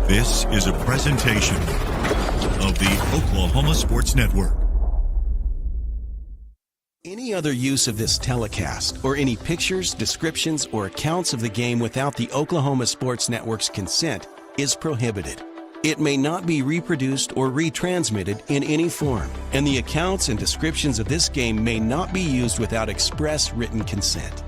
This is a presentation of the Oklahoma Sports Network. Any other use of this telecast or any pictures, descriptions, or accounts of the game without the Oklahoma Sports Network's consent is prohibited. It may not be reproduced or retransmitted in any form, and the accounts and descriptions of this game may not be used without express written consent.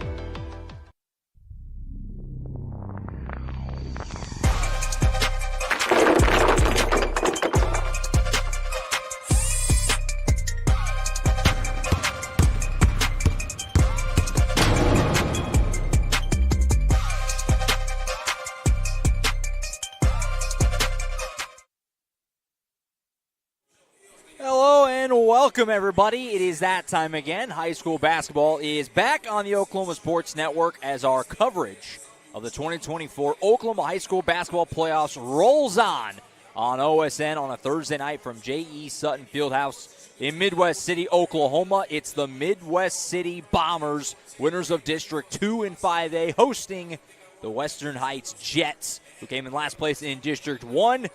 Welcome, everybody. It is that time again. High school basketball is back on the Oklahoma Sports Network as our coverage of the 2024 Oklahoma High School Basketball Playoffs rolls on OSN on a Thursday night from J.E. Sutton Fieldhouse in Midwest City, Oklahoma. It's the Midwest City Bombers, winners of District 2 and 5A, hosting the Western Heights Jets, who came in last place in District 1.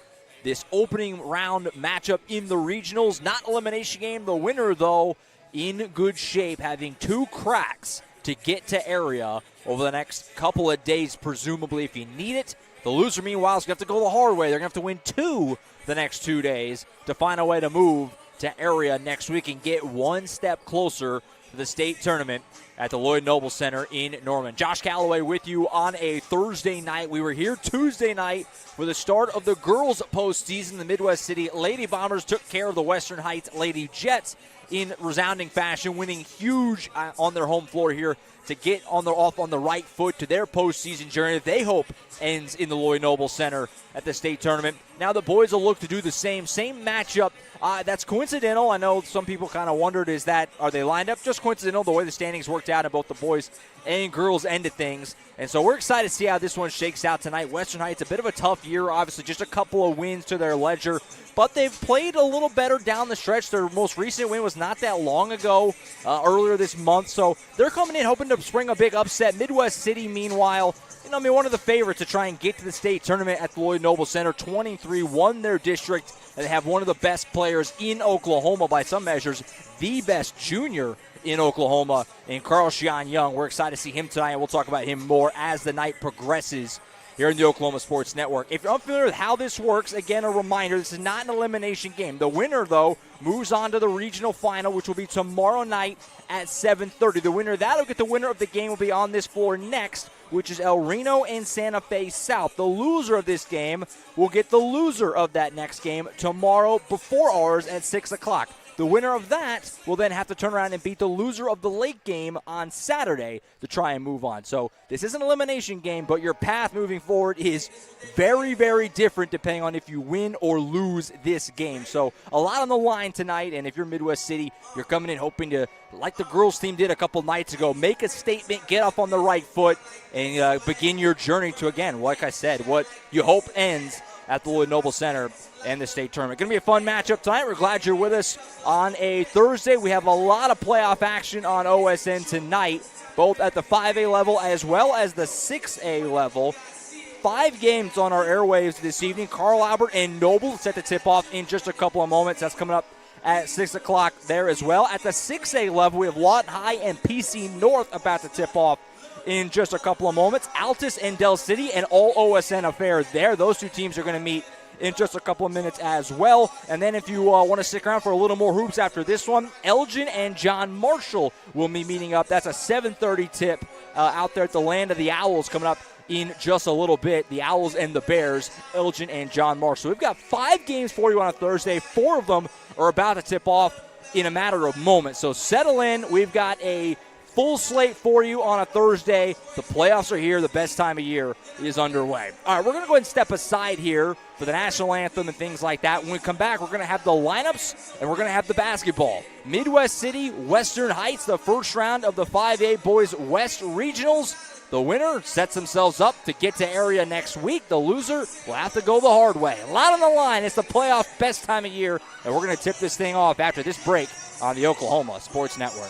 This opening round matchup in the regionals, not elimination game. The winner, though, in good shape, having 2 cracks to get to area over the next couple of days, presumably, if you need it. The loser, meanwhile, is going to have to go the hard way. They're going to have to win 2 the next 2 days to find a way to move to area next week and get one step closer to the state tournament at the Lloyd Noble Center in Norman. Josh Calloway with you on a Thursday night. We were here Tuesday night for the start of the girls' postseason. The Midwest City Lady Bombers took care of the Western Heights Lady Jets in resounding fashion, winning huge on their home floor here to get off on the right foot to their postseason journey that they hope ends in the Lloyd Noble Center at the state tournament. Now the boys will look to do the same matchup. That's coincidental. I know some people kind of wondered, are they lined up? Just coincidental the way the standings worked out in both the boys and girls end of things. And so we're excited to see how this one shakes out tonight. Western Heights, a bit of a tough year, obviously just a couple of wins to their ledger, but they've played a little better down the stretch. Their most recent win was not that long ago, earlier this month. So they're coming in hoping to spring a big upset. Midwest City, meanwhile, one of the favorites to try and get to the state tournament at the Lloyd Noble Center. 23 won their district, and they have one of the best players in Oklahoma by some measures, the best junior in Oklahoma, in Carl Shion Young. We're excited to see him tonight, and we'll talk about him more as the night progresses here in the Oklahoma Sports Network. If you're unfamiliar with how this works, again, a reminder, this is not an elimination game. The winner, though, moves on to the regional final, which will be tomorrow night at 7:30. The winner, that'll get the winner of the game, will be on this floor next, which is El Reno and Santa Fe South. The loser of this game will get the loser of that next game tomorrow before ours at 6 o'clock. The winner of that will then have to turn around and beat the loser of the late game on Saturday to try and move on. So this is an elimination game, but your path moving forward is very, very different depending on if you win or lose this game. So a lot on the line tonight, and if you're Midwest City, you're coming in hoping to, like the girls team did a couple nights ago, make a statement, get off on the right foot, and begin your journey to, again, like I said, what you hope ends at the Lloyd Noble Center and the state tournament. Going to be a fun matchup tonight. We're glad you're with us on a Thursday. We have a lot of playoff action on OSN tonight, both at the 5A level as well as the 6A level. 5 games on our airwaves this evening. Carl Albert and Noble set to tip off in just a couple of moments. That's coming up at 6 o'clock there as well. At the 6A level, we have Lawton High and PC North about to tip off in just a couple of moments. Altus and Del City, and all OSN affair there. Those two teams are going to meet in just a couple of minutes as well. And then if you want to stick around for a little more hoops after this one, Elgin and John Marshall will be meeting up. That's a 7:30 tip out there at the Land of the Owls coming up in just a little bit. The Owls and the Bears, Elgin and John Marshall. We've got 5 games for you on a Thursday. 4 of them are about to tip off in a matter of moments. So settle in. We've got a full slate for you on a Thursday. The playoffs are here. The best time of year is underway. All right, we're going to go ahead and step aside here for the national anthem and things like that. When we come back, we're going to have the lineups and we're going to have the basketball. Midwest City, Western Heights, the first round of the 5A Boys West Regionals. The winner sets themselves up to get to area next week. The loser will have to go the hard way. A lot on the line. It's the playoff best time of year, and we're going to tip this thing off after this break on the Oklahoma Sports Network.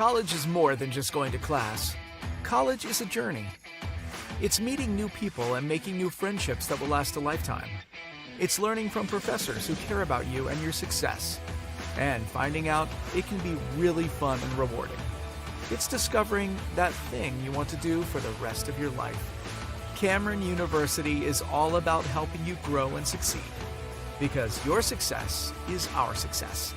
College is more than just going to class. College is a journey. It's meeting new people and making new friendships that will last a lifetime. It's learning from professors who care about you and your success. And finding out it can be really fun and rewarding. It's discovering that thing you want to do for the rest of your life. Cameron University is all about helping you grow and succeed. Because your success is our success.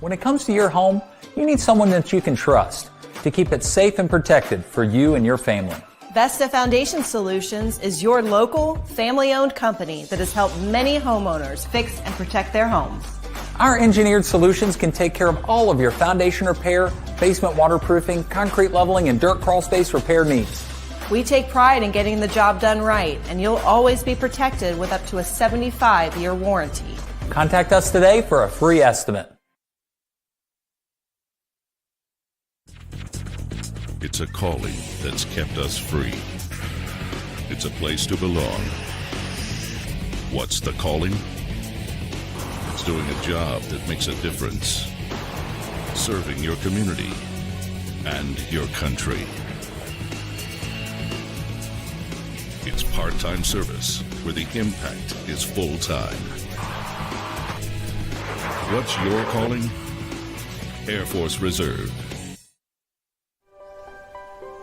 When it comes to your home, you need someone that you can trust to keep it safe and protected for you and your family. Vesta Foundation Solutions is your local, family-owned company that has helped many homeowners fix and protect their homes. Our engineered solutions can take care of all of your foundation repair, basement waterproofing, concrete leveling, and dirt crawl space repair needs. We take pride in getting the job done right, and you'll always be protected with up to a 75-year warranty. Contact us today for a free estimate. It's a calling that's kept us free. It's a place to belong. What's the calling? It's doing a job that makes a difference. Serving your community and your country. It's part-time service where the impact is full-time. What's your calling? Air Force Reserve.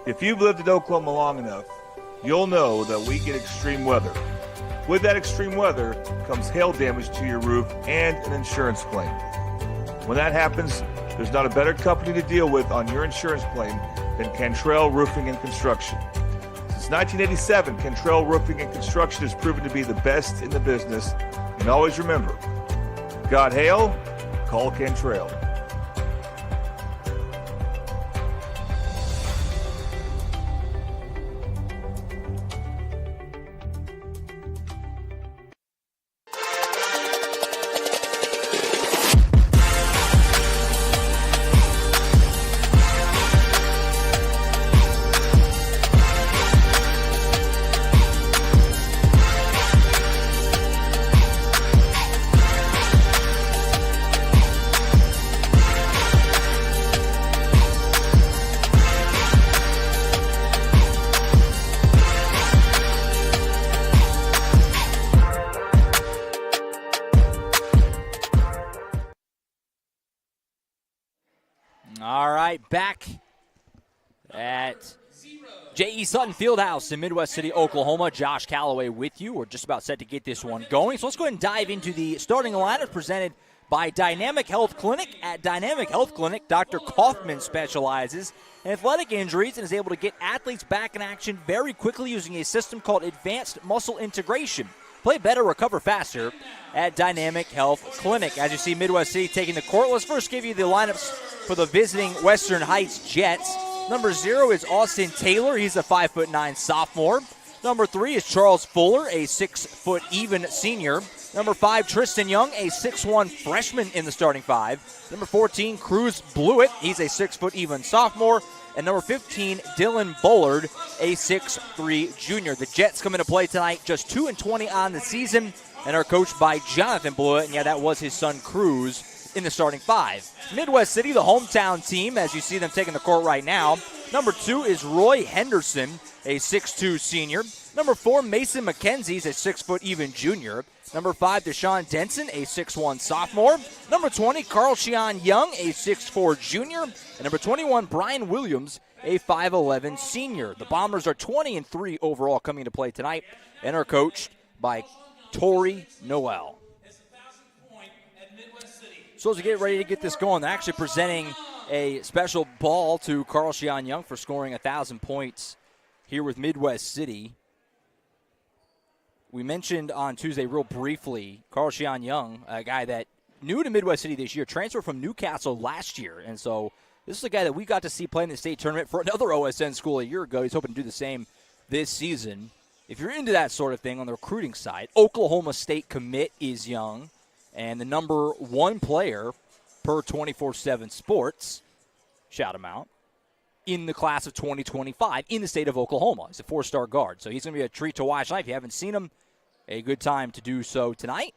If you've lived in Oklahoma long enough, you'll know that we get extreme weather. With that extreme weather comes hail damage to your roof and an insurance claim. When that happens, there's not a better company to deal with on your insurance claim than Cantrell Roofing and Construction. Since 1987, Cantrell Roofing and Construction has proven to be the best in the business. And always remember, got hail? Call Cantrell. All right, back at J.E. Sutton Fieldhouse in Midwest City, Oklahoma. Josh Calloway with you. We're just about set to get this one going. So let's go ahead and dive into the starting lineup presented by Dynamic Health Clinic. At Dynamic Health Clinic, Dr. Kaufman specializes in athletic injuries and is able to get athletes back in action very quickly using a system called Advanced Muscle Integration. Play better, recover faster at Dynamic Health Clinic. As you see, Midwest City taking the court. Let's first give you the lineups for the visiting Western Heights Jets. Number 0 is Austin Taylor. He's a 5'9" sophomore. Number 3 is Charles Fuller, a 6' even senior. Number 5, Tristan Young, a 6'1" freshman in the starting 5. Number 14, Cruz Blewett. He's a 6' even sophomore. And number 15, Dylan Bullard, a 6'3" junior. The Jets come into play tonight, just 2-20 on the season, and are coached by Jonathan Blewett. And yeah, that was his son Cruz in the starting 5. Midwest City, the hometown team, as you see them taking the court right now. Number 2 is Roy Henderson, a 6'2" senior. Number 4, Mason McKenzie's a 6' even junior. Number 5, Deshaun Denson, a 6'1" sophomore. Number 20, Carl Sheon Young, a 6'4" junior. And number 21, Brian Williams, a 5'11" senior. The Bombers are 20-3 overall coming into play tonight and are coached by Tori Noel. So as we get ready to get this going, they're actually presenting a special ball to Carl Sheon Young for scoring 1,000 points here with Midwest City. We mentioned on Tuesday real briefly, Carl Sheon Young, a guy that new to Midwest City this year, transferred from Newcastle last year. And so this is a guy that we got to see play in the state tournament for another OSN school a year ago. He's hoping to do the same this season. If you're into that sort of thing on the recruiting side, Oklahoma State commit is Young, and the number 1 player per 24/7 Sports, shout him out, in the class of 2025 in the state of Oklahoma. He's a 4-star guard, so he's going to be a treat to watch tonight. If you haven't seen him, a good time to do so tonight.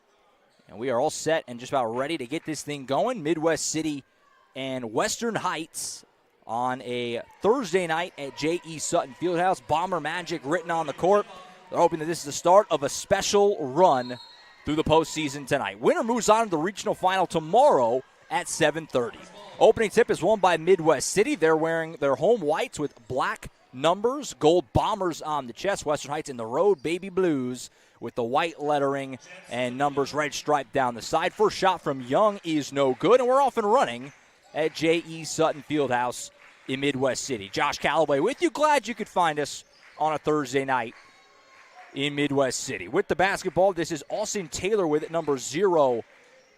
And we are all set and just about ready to get this thing going. Midwest City and Western Heights on a Thursday night at J.E. Sutton Fieldhouse. Bomber Magic written on the court. They're hoping that this is the start of a special run through the postseason tonight. Winner moves on to the regional final tomorrow at 7:30. Opening tip is won by Midwest City. They're wearing their home whites with black numbers, gold bombers on the chest. Western Heights in the road, baby blues with the white lettering and numbers red striped down the side. First shot from Young is no good, and we're off and running at J.E. Sutton Fieldhouse in Midwest City. Josh Calloway with you. Glad you could find us on a Thursday night in Midwest City. With the basketball, this is Austin Taylor with it, number 0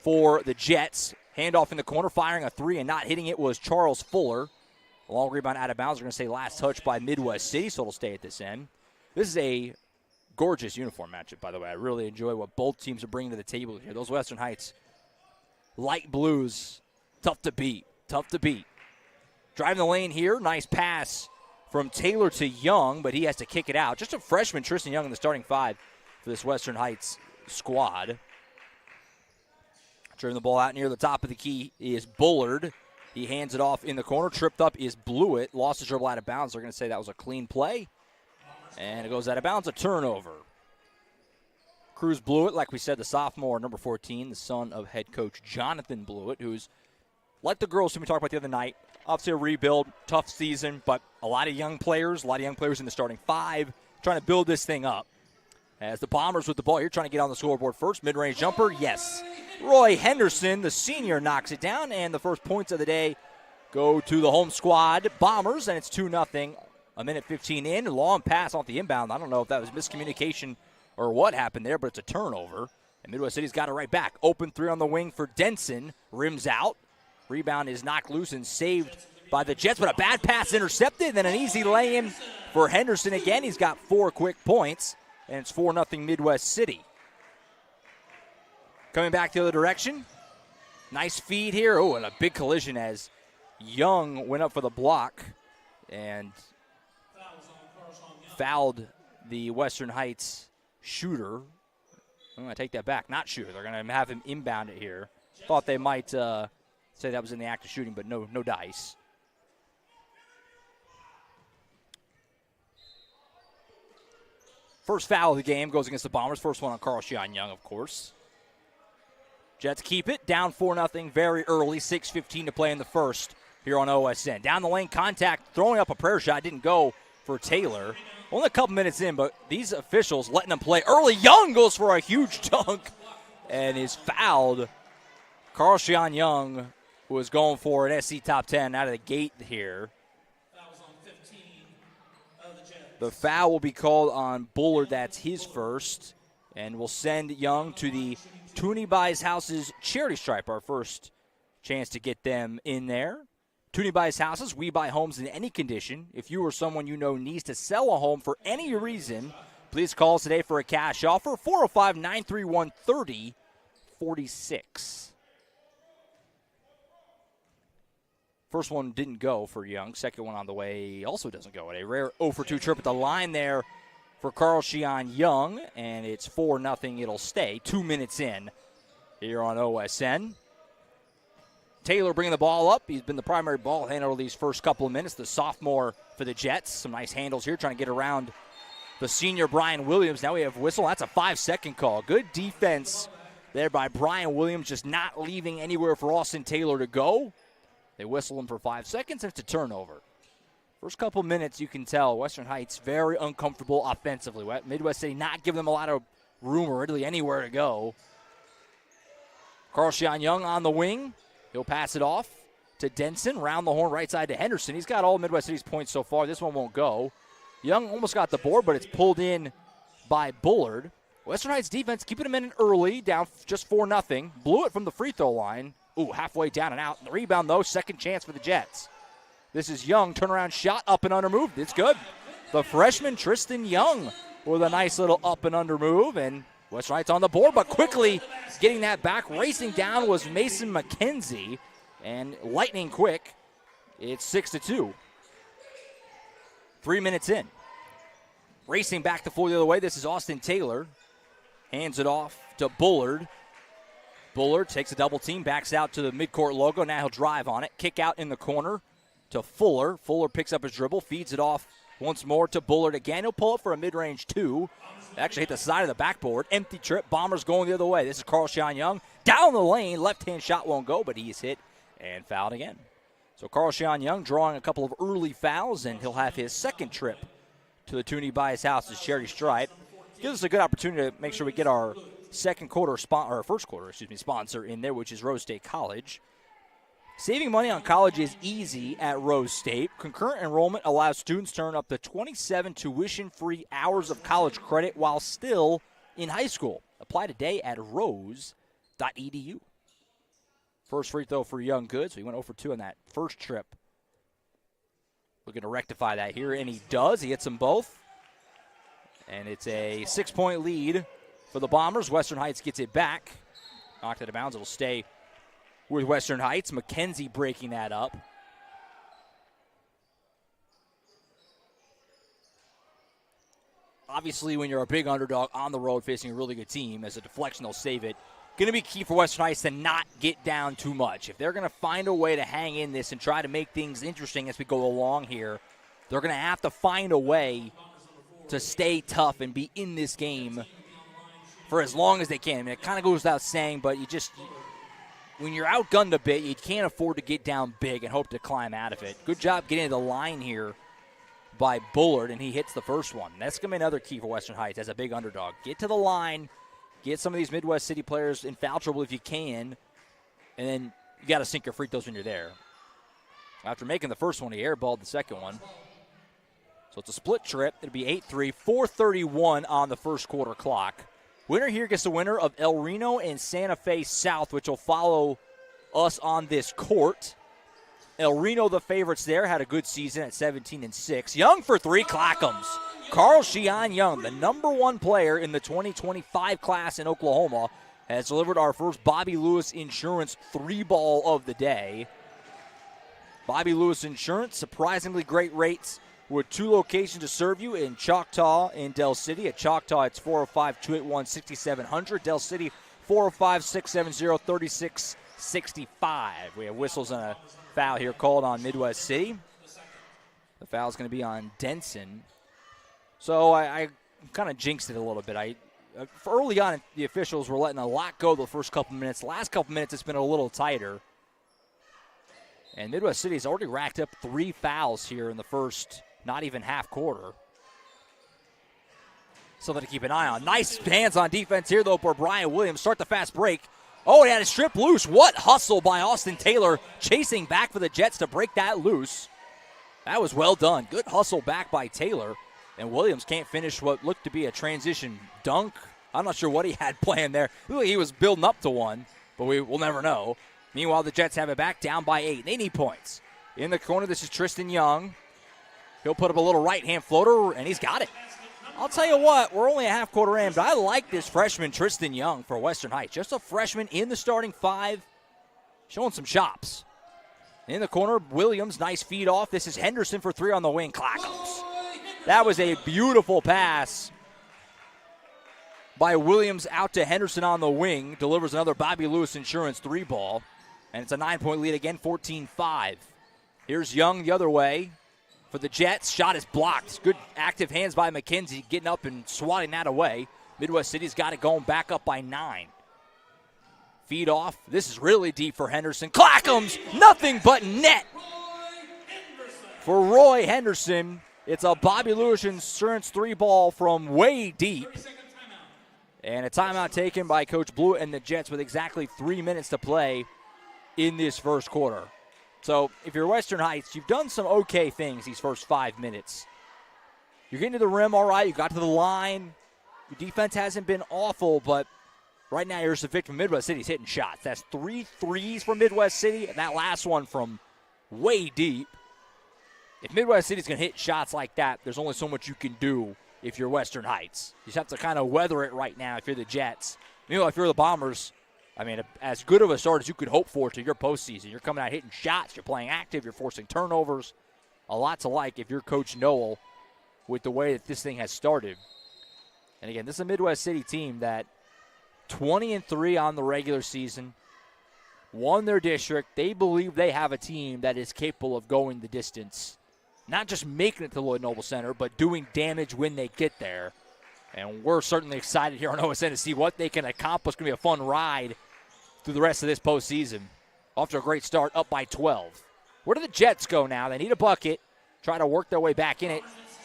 for the Jets. Handoff in the corner, firing a three and not hitting it was Charles Fuller. Long rebound out of bounds. We're going to say last touch by Midwest City, so it'll stay at this end. This is a gorgeous uniform matchup, by the way. I really enjoy what both teams are bringing to the table here. Those Western Heights light blues, tough to beat. Driving the lane here, nice pass from Taylor to Young, but he has to kick it out. Just a freshman, Tristan Young, in the starting five for this Western Heights squad. Turning the ball out near the top of the key is Bullard. He hands it off in the corner. Tripped up is Blewett. Lost his dribble out of bounds. They're going to say that was a clean play. And it goes out of bounds, a turnover. Cruz Blewett, like we said, the sophomore, number 14, the son of head coach Jonathan Blewett, who's, like the girls who we talked about the other night, obviously a rebuild, tough season, but a lot of young players in the starting five, trying to build this thing up. As the Bombers with the ball here, trying to get on the scoreboard first. Mid-range jumper, yes. Roy Henderson, the senior, knocks it down, and the first points of the day go to the home squad, Bombers, and it's 2-0. A minute 15 in, long pass off the inbound. I don't know if that was miscommunication or what happened there, but it's a turnover. And Midwest City's got it right back. Open three on the wing for Denson. Rims out. Rebound is knocked loose and saved by the Jets, but a bad pass intercepted. Then an easy lay-in for Henderson again. He's got 4 quick points, and it's 4-0 Midwest City. Coming back the other direction. Nice feed here. Oh, and a big collision as Young went up for the block and fouled the Western Heights shooter. I'm going to take that back. Not shooter. They're going to have him inbound it here. Thought they might say that was in the act of shooting, but no dice. First foul of the game goes against the Bombers. First one on Carl Shion Young, of course. Jets keep it. Down 4-0 very early. 6:15 to play in the first here on OSN. Down the lane, contact, throwing up a prayer shot. Didn't go for Taylor. Only a couple minutes in, but these officials letting them play early. Young goes for a huge dunk and is fouled. Carl Shion Young was going for an SC top 10 out of the gate here. The foul will be called on Bullard. That's his first. And we'll send Young to the Toonie Buys Houses charity stripe, our first chance to get them in there. Toonie Buys Houses, we buy homes in any condition. If you or someone you know needs to sell a home for any reason, please call us today for a cash offer, 405-931-3046. First one didn't go for Young. Second one on the way also doesn't go. A rare 0-for-2 trip at the line there for Carl Shion Young, and it's 4-0. It'll stay 2 minutes in here on OSN. Taylor bringing the ball up. He's been the primary ball handler these first couple of minutes. The sophomore for the Jets. Some nice handles here, trying to get around the senior Brian Williams. Now we have whistle. That's a 5-second call. Good defense there by Brian Williams, just not leaving anywhere for Austin Taylor to go. They whistle him for 5 seconds, and it's a turnover. First couple minutes, you can tell Western Heights very uncomfortable offensively. Midwest City not giving them a lot of room or really anywhere to go. Carl Shion Young on the wing. He'll pass it off to Denson. Round the horn right side to Henderson. He's got all Midwest City's points so far. This one won't go. Young almost got the board, but it's pulled in by Bullard. Western Heights defense keeping him in early, down just 4-0. Blew it from the free throw line. Ooh, halfway down and out. The rebound, though, second chance for the Jets. This is Young, turnaround shot, up and under move. It's good. The freshman, Tristan Young, with a nice little up and under move, and Western Heights on the board, but quickly getting that back. Racing down was Mason McKenzie, and lightning quick. It's 6-2. 3 minutes in. Racing back the floor the other way, this is Austin Taylor. Hands it off to Bullard. Bullard takes a double team, backs out to the midcourt logo. Now he'll drive on it. Kick out in the corner to Fuller. Fuller picks up his dribble, feeds it off once more to Bullard again. He'll pull it for a mid-range 2. Actually hit the side of the backboard. Empty trip. Bombers going the other way. This is Carl-Sean Young. Down the lane. Left-hand shot won't go, but he is hit and fouled again. So Carl-Sean Young drawing a couple of early fouls, and he'll have his second trip to the Toonie by his house as Charity Stripe. Gives us a good opportunity to make sure we get our first quarter sponsor in there, which is Rose State College. Saving money on college is easy at Rose State. Concurrent enrollment allows students to earn up to 27 tuition-free hours of college credit while still in high school. Apply today at rose.edu. First free throw for Young good, so he went 0 for 2 on that first trip. Looking to rectify that here, and he does. He hits them both. And it's a 6-point lead for the Bombers. Western Heights gets it back. Knocked out of bounds. It'll stay with Western Heights. McKenzie breaking that up. Obviously, when you're a big underdog on the road facing a really good team, as a deflection, they'll save it. Going to be key for Western Heights to not get down too much. If they're going to find a way to hang in this and try to make things interesting as we go along here, they're going to have to find a way to stay tough and be in this game for as long as they can. I mean, it kind of goes without saying, but when you're outgunned a bit, you can't afford to get down big and hope to climb out of it. Good job getting to the line here by Bullard, and he hits the first one. That's going to be another key for Western Heights as a big underdog. Get to the line, get some of these Midwest City players in foul trouble if you can, and then you got to sink your free throws when you're there. After making the first one, he airballed the second one. So it's a split trip. It'll be 8-3, 4:31 on the first quarter clock. Winner here gets the winner of El Reno and Santa Fe South, which will follow us on this court. El Reno, the favorites there, had a good season at 17-6. Young for 3, Clackums. Carl-Sean Young, the number 1 player in the 2025 class in Oklahoma, has delivered our first Bobby Lewis Insurance 3-ball of the day. Bobby Lewis Insurance, surprisingly great rates with 2 locations to serve you in Choctaw and Del City. At Choctaw, it's 405-281-6700. Del City, 405-670-3665. We have whistles and a foul here called on Midwest City. The foul is going to be on Denson. So I kind of jinxed it a little bit. Early on, the officials were letting a lot go the first couple minutes. The last couple minutes, it's been a little tighter. And Midwest City has already racked up 3 fouls here in the first, not even half quarter. Something to keep an eye on. Nice hands on defense here, though, for Brian Williams. Start the fast break. Oh, he had a strip loose. What hustle by Austin Taylor, chasing back for the Jets to break that loose. That was well done. Good hustle back by Taylor. And Williams can't finish what looked to be a transition dunk. I'm not sure what he had planned there. Really, he was building up to one, but we'll never know. Meanwhile, the Jets have it back, down by 8. They need points. In the corner, this is Tristan Young. He'll put up a little right-hand floater, and he's got it. I'll tell you what, we're only a half quarter in, but I like this freshman Tristan Young for Western Heights. Just a freshman in the starting 5, showing some chops. In the corner, Williams, nice feed off. This is Henderson for 3 on the wing. Clackums. That was a beautiful pass by Williams out to Henderson on the wing. Delivers another Bobby Lewis Insurance 3-ball. And it's a 9-point lead again, 14-5. Here's Young the other way for the Jets. Shot is blocked. Good active hands by McKenzie, getting up and swatting that away. Midwest City's got it going back up by 9. Feed off. This is really deep for Henderson. Clackums, nothing but net for Roy Henderson. It's a Bobby Lewis Insurance 3-ball from way deep. And a timeout taken by Coach Blewett and the Jets with exactly 3 minutes to play in this first quarter. So if you're Western Heights, you've done some okay things these first 5 minutes. You're getting to the rim all right. You got to the line. Your defense hasn't been awful, but right now you're just a victim. Midwest City's hitting shots. That's 3 threes from Midwest City, and that last one from way deep. If Midwest City's going to hit shots like that, there's only so much you can do if you're Western Heights. You just have to kind of weather it right now if you're the Jets. Meanwhile, if you're the Bombers, I mean, as good of a start as you could hope for to your postseason. You're coming out hitting shots. You're playing active. You're forcing turnovers. A lot to like if you're Coach Noel with the way that this thing has started. And again, this is a Midwest City team that 20-3 on the regular season, won their district. They believe they have a team that is capable of going the distance, not just making it to Lloyd Noble Center, but doing damage when they get there. And we're certainly excited here on OSN to see what they can accomplish. It's going to be a fun ride through the rest of this postseason. Off to a great start, up by 12. Where do the Jets go now? They need a bucket, try to work their way back in it.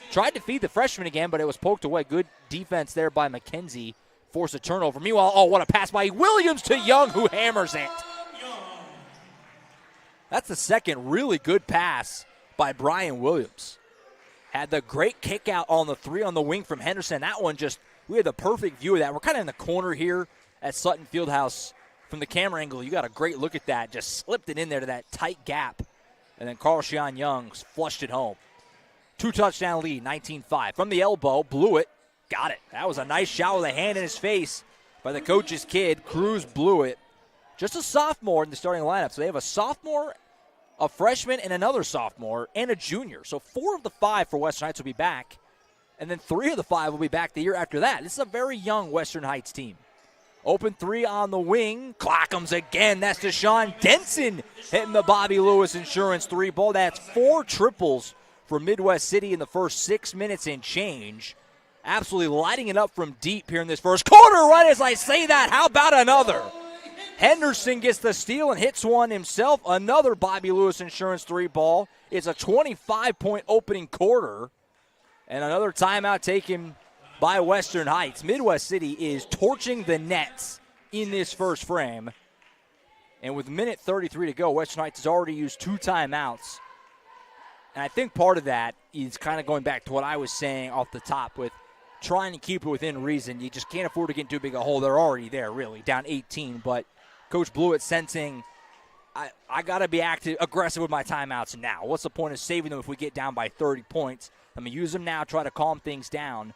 Tried to feed the freshman again, but it was poked away. Good defense there by McKenzie. Forced a turnover. Meanwhile, what a pass by Williams to Young, who hammers it. That's the second really good pass by Brian Williams. Had the great kick out on the three on the wing from Henderson. That one we had the perfect view of that. We're kind of in the corner here at Sutton Fieldhouse. From the camera angle, you got a great look at that. Just slipped it in there to that tight gap. And then Carl-Sean Young flushed it home. 2-touchdown lead, 19-5. From the elbow, blew it, got it. That was a nice shot with a hand in his face by the coach's kid. Cruz blew it. Just a sophomore in the starting lineup. So they have a sophomore, a freshman, and another sophomore, and a junior. So 4 of the 5 for Western Heights will be back. And then 3 of the 5 will be back the year after that. This is a very young Western Heights team. Open 3 on the wing. Clackham's again. That's Deshaun Denson hitting the Bobby Lewis Insurance 3 ball. That's 4 triples for Midwest City in the first 6 minutes and change. Absolutely lighting it up from deep here in this first quarter. Right as I say that, how about another? Henderson gets the steal and hits one himself. Another Bobby Lewis Insurance 3 ball. It's a 25-point opening quarter. And another timeout taken by Western Heights. Midwest City is torching the nets in this first frame. And with minute 33 to go, Western Heights has already used 2 timeouts. And I think part of that is kind of going back to what I was saying off the top with trying to keep it within reason. You just can't afford to get too big a hole. They're already there, really, down 18. But Coach Blewett sensing, I got to be aggressive with my timeouts now. What's the point of saving them if we get down by 30 points? Let me use them now, try to calm things down.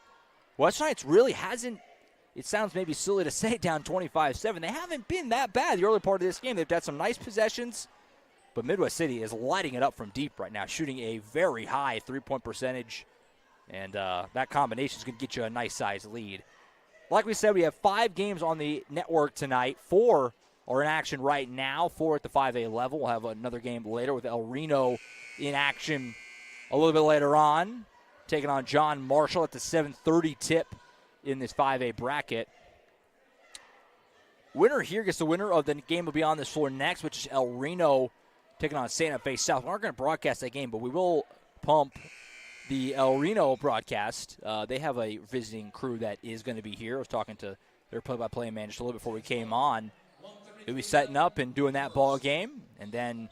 Western Heights really hasn't, it sounds maybe silly to say, down 25-7. They haven't been that bad the early part of this game. They've had some nice possessions, but Midwest City is lighting it up from deep right now, shooting a very high 3-point percentage, and that combination is going to get you a nice-sized lead. Like we said, we have 5 games on the network tonight. 4 are in action right now, 4 at the 5A level. We'll have another game later with El Reno in action a little bit later on, taking on John Marshall at the 7:30 tip in this 5A bracket. Winner here gets the winner of the game will be on this floor next, which is El Reno taking on Santa Fe South. We aren't going to broadcast that game, but we will pump the El Reno broadcast. They have a visiting crew that is going to be here. I was talking to their play-by-play man just a little bit before we came on. They'll be setting up and doing that ball game, and then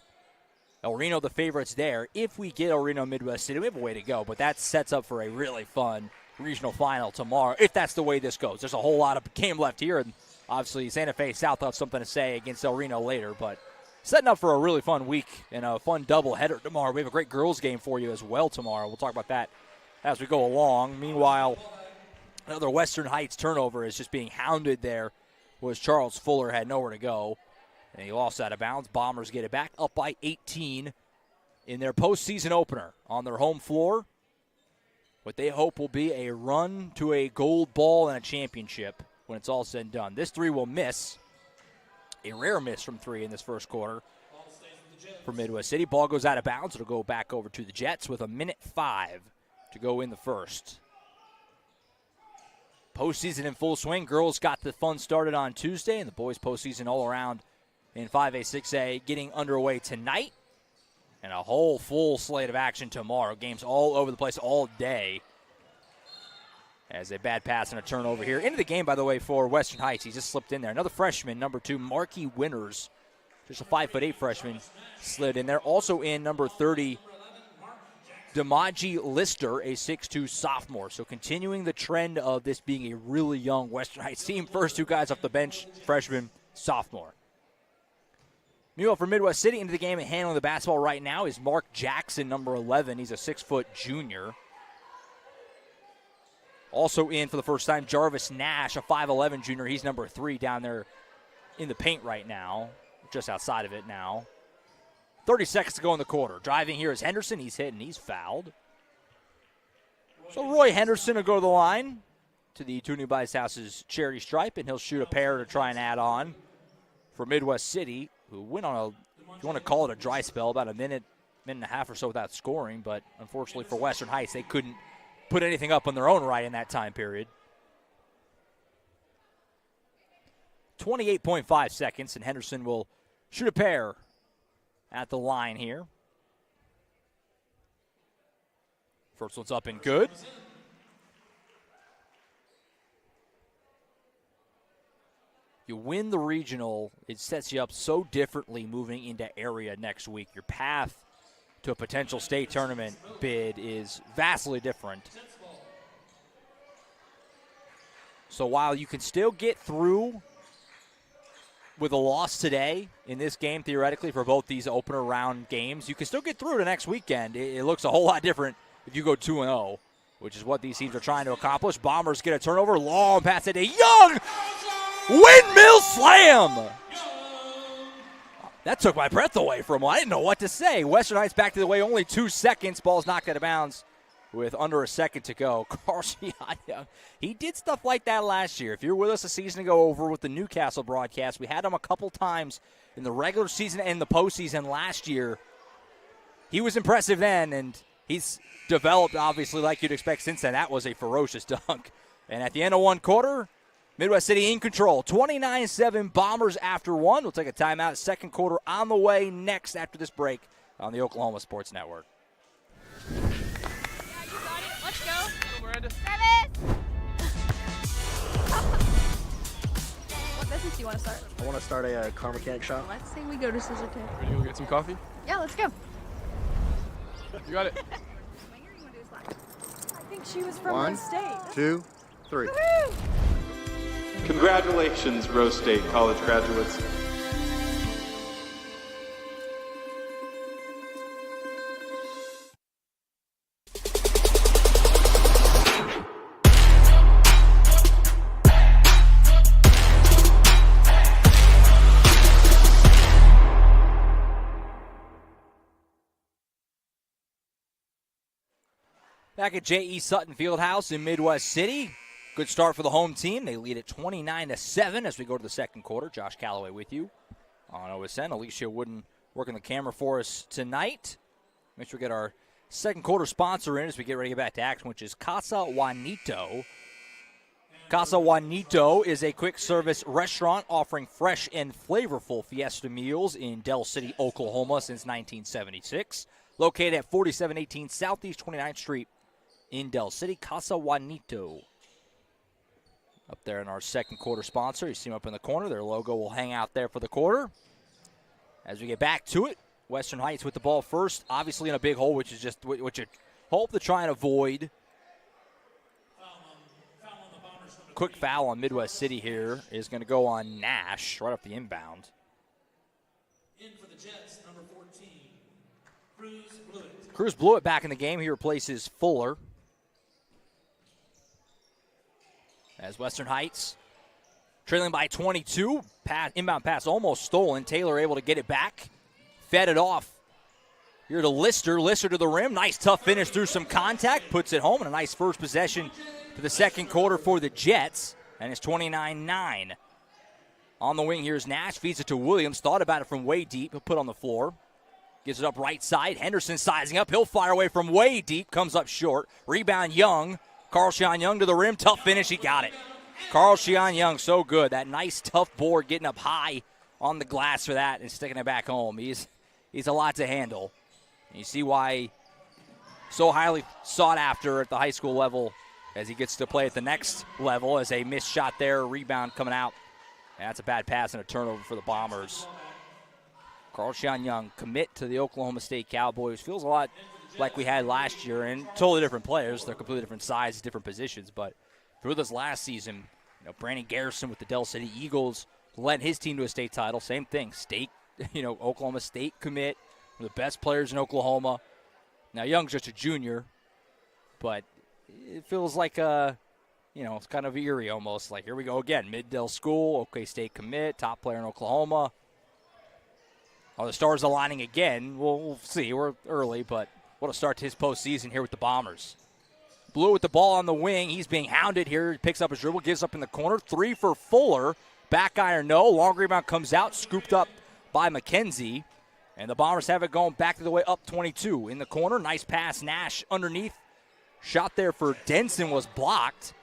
El Reno, the favorites there. If we get El Reno Midwest City, we have a way to go, but that sets up for a really fun regional final tomorrow, if that's the way this goes. There's a whole lot of game left here, and obviously Santa Fe South will have something to say against El Reno later, but setting up for a really fun week and a fun doubleheader tomorrow. We have a great girls game for you as well tomorrow. We'll talk about that as we go along. Meanwhile, another Western Heights turnover is just being hounded there. Was Charles Fuller had nowhere to go. And he lost out of bounds. Bombers get it back, up by 18 in their postseason opener on their home floor. What they hope will be a run to a gold ball and a championship when it's all said and done. This 3 will miss. A rare miss from 3 in this first quarter for Midwest City. Ball goes out of bounds. It'll go back over to the Jets with 1:05 to go in the first. Postseason in full swing. Girls got the fun started on Tuesday, and the boys postseason all around in 5A, 6A getting underway tonight. And a whole full slate of action tomorrow. Games all over the place all day. As a bad pass and a turnover here. Into the game, by the way, for Western Heights. He just slipped in there. Another freshman, number 2, Marky Winters. Just a 5'8" freshman slid in there. Also in number 30, Demaji Lister, a 6'2" sophomore. So continuing the trend of this being a really young Western Heights team. First 2 guys off the bench, freshman, sophomore. Meanwhile, for Midwest City, into the game and handling the basketball right now is Mark Jackson, number 11. He's a 6-foot junior. Also in for the first time, Jarvis Nash, a 5'11" junior. He's number 3 down there in the paint right now, just outside of it now. 30 seconds to go in the quarter. Driving here is Henderson. He's hit and he's fouled. So Roy Henderson will go to the line. to the Tuning by His House's charity stripe, and he'll shoot a pair to try and add on for Midwest City, who went on a, if you want to call it a dry spell, about a minute and a half or so without scoring, but unfortunately for Western Heights, they couldn't put anything up on their own right in that time period. 28.5 seconds, and Henderson will shoot a pair at the line here. First one's up and good. You win the regional, it sets you up so differently moving into area next week. Your path to a potential state tournament bid is vastly different. So while you can still get through with a loss today in this game, theoretically, for both these opener round games, you can still get through to next weekend. It looks a whole lot different if you go 2-0, which is what these teams are trying to accomplish. Bombers get a turnover, long pass to Young. Windmill slam! That took my breath away from him. I didn't know what to say. Western Heights back to the way, only 2 seconds. Ball's knocked out of bounds with under a second to go. Carl Young, he did stuff like that last year. If you're with us a season ago over with the Newcastle broadcast, we had him a couple times in the regular season and the postseason last year. He was impressive then, and he's developed, obviously, like you'd expect since then. That was a ferocious dunk. And at the end of one quarter, Midwest City in control. 29-7 Bombers after one. We'll take a timeout. Second quarter on the way next after this break on the Oklahoma Sports Network. Yeah, you got it. Let's go. Miranda. What business do you want to start? I want to start a car mechanic shop. Let's say we go to Scissor Tip. Ready to go get some coffee? Yeah, let's go. You got it. I think she was from One, Rose State. 2, 3. Woohoo! Congratulations, Rose State college graduates. Back at J.E. Sutton Fieldhouse in Midwest City. Good start for the home team. They lead at 29-7 as we go to the second quarter. Josh Calloway with you on OSN. Alicia Wooden working the camera for us tonight. Make sure we get our second quarter sponsor in as we get ready to get back to action, which is Casa Juanito. Casa Juanito is a quick service restaurant offering fresh and flavorful fiesta meals in Del City, Oklahoma since 1976. Located at 4718 Southeast 29th Street in Del City. Casa Juanito. Up there in our second quarter sponsor. You see them up in the corner. Their logo will hang out there for the quarter. As we get back to it, Western Heights with the ball first. Obviously in a big hole, which is just what you hope to try and avoid. Quick foul on Midwest City here is going to go on Nash right off the inbound. In for the Jets, number 14, Cruz Blewett. Cruz Blewett back in the game. He replaces Fuller. As Western Heights trailing by 22. Inbound pass almost stolen. Taylor able to get it back. Fed it off here to Lister. Lister to the rim. Nice tough finish through some contact. Puts it home and a nice first possession to the second quarter for the Jets. And it's 29-9. On the wing, here's Nash. Feeds it to Williams. Thought about it from way deep. He'll put on the floor. Gives it up right side. Henderson sizing up. He'll fire away from way deep. Comes up short. Rebound Young. Carl-Sean Young to the rim. Tough finish. He got it. Carl-Sean Young, so good. That nice, tough board getting up high on the glass for that and sticking it back home. He's a lot to handle. And you see why so highly sought after at the high school level as he gets to play at the next level as a missed shot there, rebound coming out. And that's a bad pass and a turnover for the Bombers. Carl-Sean Young, commit to the Oklahoma State Cowboys. Feels a lot like we had last year, and totally different players. They're completely different sizes, different positions. But through this last season, Brandon Garrison with the Del City Eagles led his team to a state title. Same thing, state, Oklahoma State commit, one of the best players in Oklahoma. Now Young's just a junior, but it feels like it's kind of eerie almost. Like here we go again, Mid-Del School, OK State commit, top player in Oklahoma. Are the stars aligning again? We'll see. We're early, but what a start to his postseason here with the Bombers. Blue with the ball on the wing. He's being hounded here. He picks up his dribble, gives up in the corner. 3 for Fuller. Back iron, no. Long rebound comes out, scooped up by McKenzie. And the Bombers have it going back to the way up 22. In the corner, nice pass. Nash underneath. Shot there for Denson was blocked.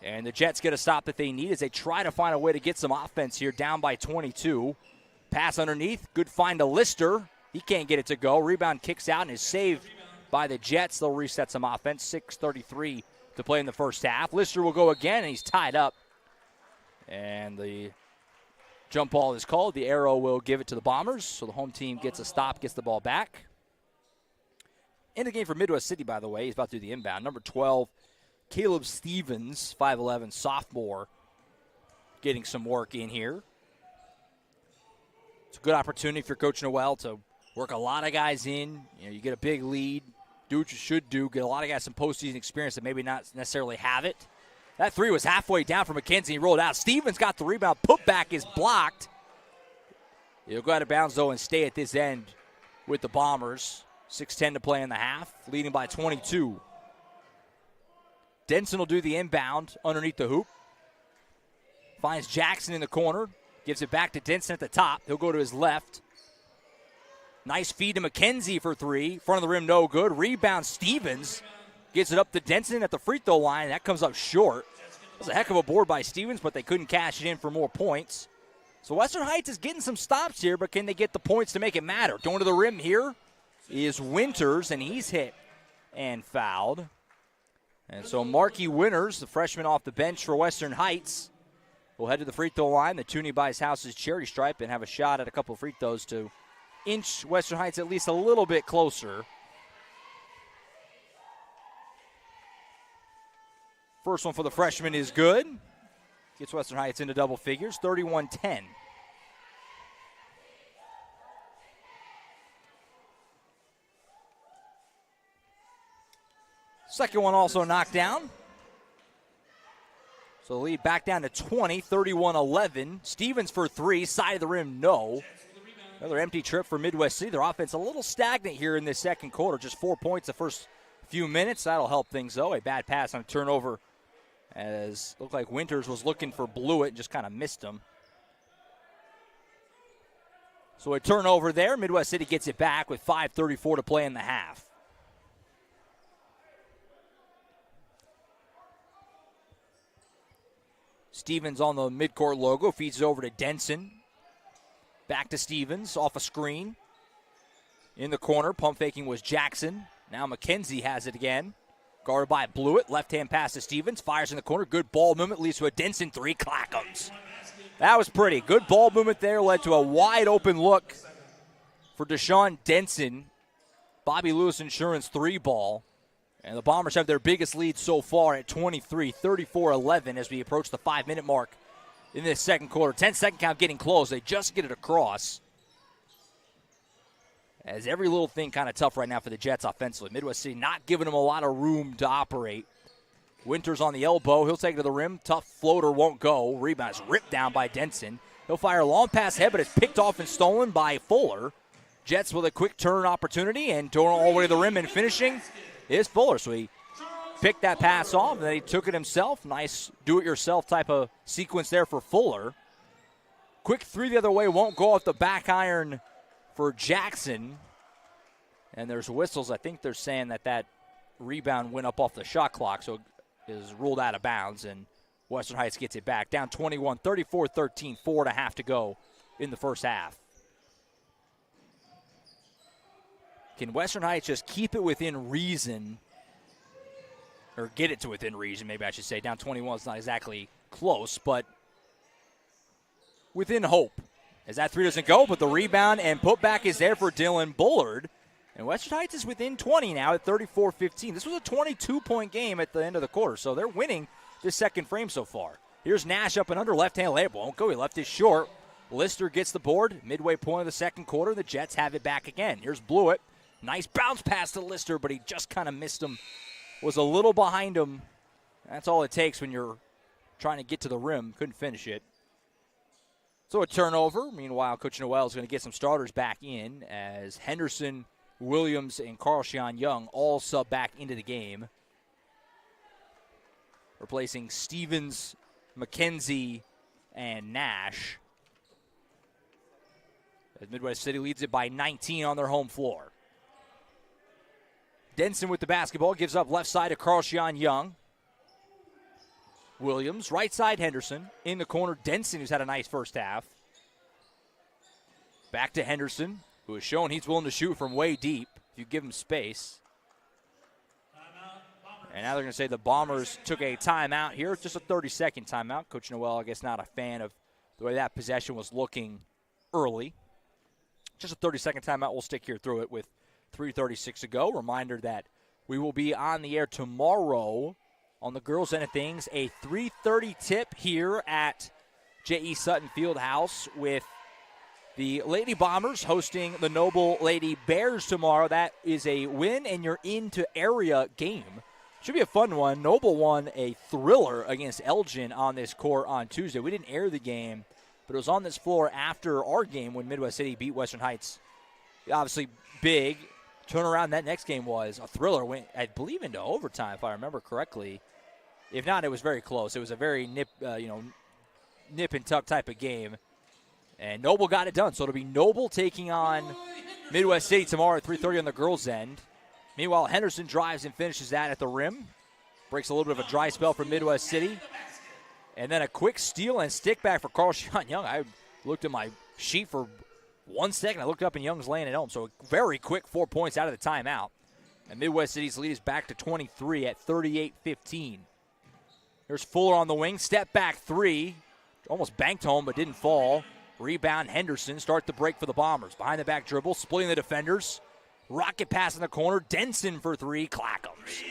And the Jets get a stop that they need as they try to find a way to get some offense here, down by 22. Pass underneath. Good find to Lister. He can't get it to go. Rebound kicks out and is saved by the Jets. They'll reset some offense. 6:33 to play in the first half. Lister will go again, and he's tied up. And the jump ball is called. The arrow will give it to the Bombers. So the home team gets a stop, gets the ball back. In the game for Midwest City, by the way, he's about to do the inbound. Number 12, Caleb Stevens, 5'11", sophomore, getting some work in here. It's a good opportunity for Coach Noel to work a lot of guys in. You get a big lead, do what you should do, get a lot of guys some postseason experience that maybe not necessarily have it. That 3 was halfway down for McKenzie. He rolled out. Stevens got the rebound. Putback is blocked. He'll go out of bounds, though, and stay at this end with the Bombers. 6:10 to play in the half, leading by 22. Denson will do the inbound underneath the hoop. Finds Jackson in the corner. Gives it back to Denson at the top. He'll go to his left. Nice feed to McKenzie for 3. Front of the rim, no good. Rebound, Stevens. Gets it up to Denson at the free throw line. That comes up short. That was a heck of a board by Stevens, but they couldn't cash it in for more points. So Western Heights is getting some stops here, but can they get the points to make it matter? Going to the rim here is Winters, and he's hit and fouled. And so Marky Winters, the freshman off the bench for Western Heights, will head to the free throw line. The Toonie Buys House's charity stripe and have a shot at a couple of free throws to inch Western Heights at least a little bit closer. First one for the freshman is good. Gets Western Heights into double figures, 31-10. Second one also knocked down. So the lead back down to 20, 31-11. Stevens for 3, side of the rim, no. Another empty trip for Midwest City. Their offense a little stagnant here in this second quarter. Just 4 points the first few minutes. That'll help things, though. A bad pass on a turnover as looked like Winters was looking for Blewett and just kind of missed him. So a turnover there. Midwest City gets it back with 5:34 to play in the half. Stevens on the midcourt logo, feeds it over to Denson. Back to Stevens, off a screen. In the corner, pump faking was Jackson. Now McKenzie has it again. Guarded by Blewett, left-hand pass to Stevens, fires in the corner. Good ball movement, leads to a Denson 3, Clackums. That was pretty. Good ball movement there, led to a wide-open look for Deshaun Denson. Bobby Lewis Insurance 3 ball. And the Bombers have their biggest lead so far at 23, 34-11 as we approach the 5-minute mark in this second quarter. 10-second count getting close. They just get it across. As every little thing kind of tough right now for the Jets offensively. Midwest City not giving them a lot of room to operate. Winters on the elbow. He'll take it to the rim. Tough floater won't go. Rebound is ripped down by Denson. He'll fire a long pass ahead, but it's picked off and stolen by Fuller. Jets with a quick turn opportunity and going all the way to the rim and finishing is Fuller. So he picked that pass off, and then he took it himself. Nice do-it-yourself type of sequence there for Fuller. Quick 3 the other way, won't go off the back iron for Jackson. And there's whistles. I think they're saying that rebound went up off the shot clock, so it is ruled out of bounds, and Western Heights gets it back. Down 21, 34-13, 4.5 to go in the first half. Can Western Heights just keep it within reason, or get it to within reason, maybe I should say. Down 21 is not exactly close, but within hope. As that 3 doesn't go, but the rebound and putback is there for Dylan Bullard. And Western Heights is within 20 now at 34-15. This was a 22-point game at the end of the quarter, so they're winning this second frame so far. Here's Nash up and under, left-hand layup. Won't go, he left it short. Lister gets the board, midway point of the second quarter. The Jets have it back again. Here's Blewett. Nice bounce pass to Lister, but he just kind of missed him. Was a little behind him. That's all it takes when you're trying to get to the rim. Couldn't finish it. So a turnover. Meanwhile, Coach Noel is going to get some starters back in as Henderson, Williams, and Carl Sean Young all sub back into the game. replacing Stevens, McKenzie, and Nash. As Midwest City leads it by 19 on their home floor. Denson with the basketball, gives up left side to Carl-Sean Young. Williams, right side Henderson. In the corner, Denson, who's had a nice first half. Back to Henderson, who has shown he's willing to shoot from way deep if you give him space. And now they're going to say the Bombers took a timeout here, just a 30-second timeout. Coach Noel, I guess, not a fan of the way that possession was looking early. Just a 30-second timeout. We'll stick here through it with 3:36 to go. Reminder that we will be on the air tomorrow on the girls' end of things. A 3:30 tip here at J.E. Sutton Fieldhouse with the Lady Bombers hosting the Noble Lady Bears tomorrow. That is a win, and you're into area game. Should be a fun one. Noble won a thriller against Elgin on this court on Tuesday. We didn't air the game, but it was on this floor after our game when Midwest City beat Western Heights. Obviously big. Turnaround that next game was a thriller. Went, I believe, into overtime, if I remember correctly. If not, it was very close. It was a very nip and tuck type of game. And Noble got it done. So it'll be Noble taking on Midwest City tomorrow at 3:30 on the girls' end. Meanwhile, Henderson drives and finishes that at the rim. Breaks a little bit of a dry spell for Midwest City. And then a quick steal and stick back for Carl-Sean Young. I looked at my sheet for 1 second. I looked up and Young's laying it home. So a very quick 4 points out of the timeout. And Midwest City's lead is back to 23 at 38-15. There's Fuller on the wing. Step back three. Almost banked home but didn't fall. Rebound Henderson. Start the break for the Bombers. Behind the back dribble. Splitting the defenders. Rocket pass in the corner. Denson for three. Clackums.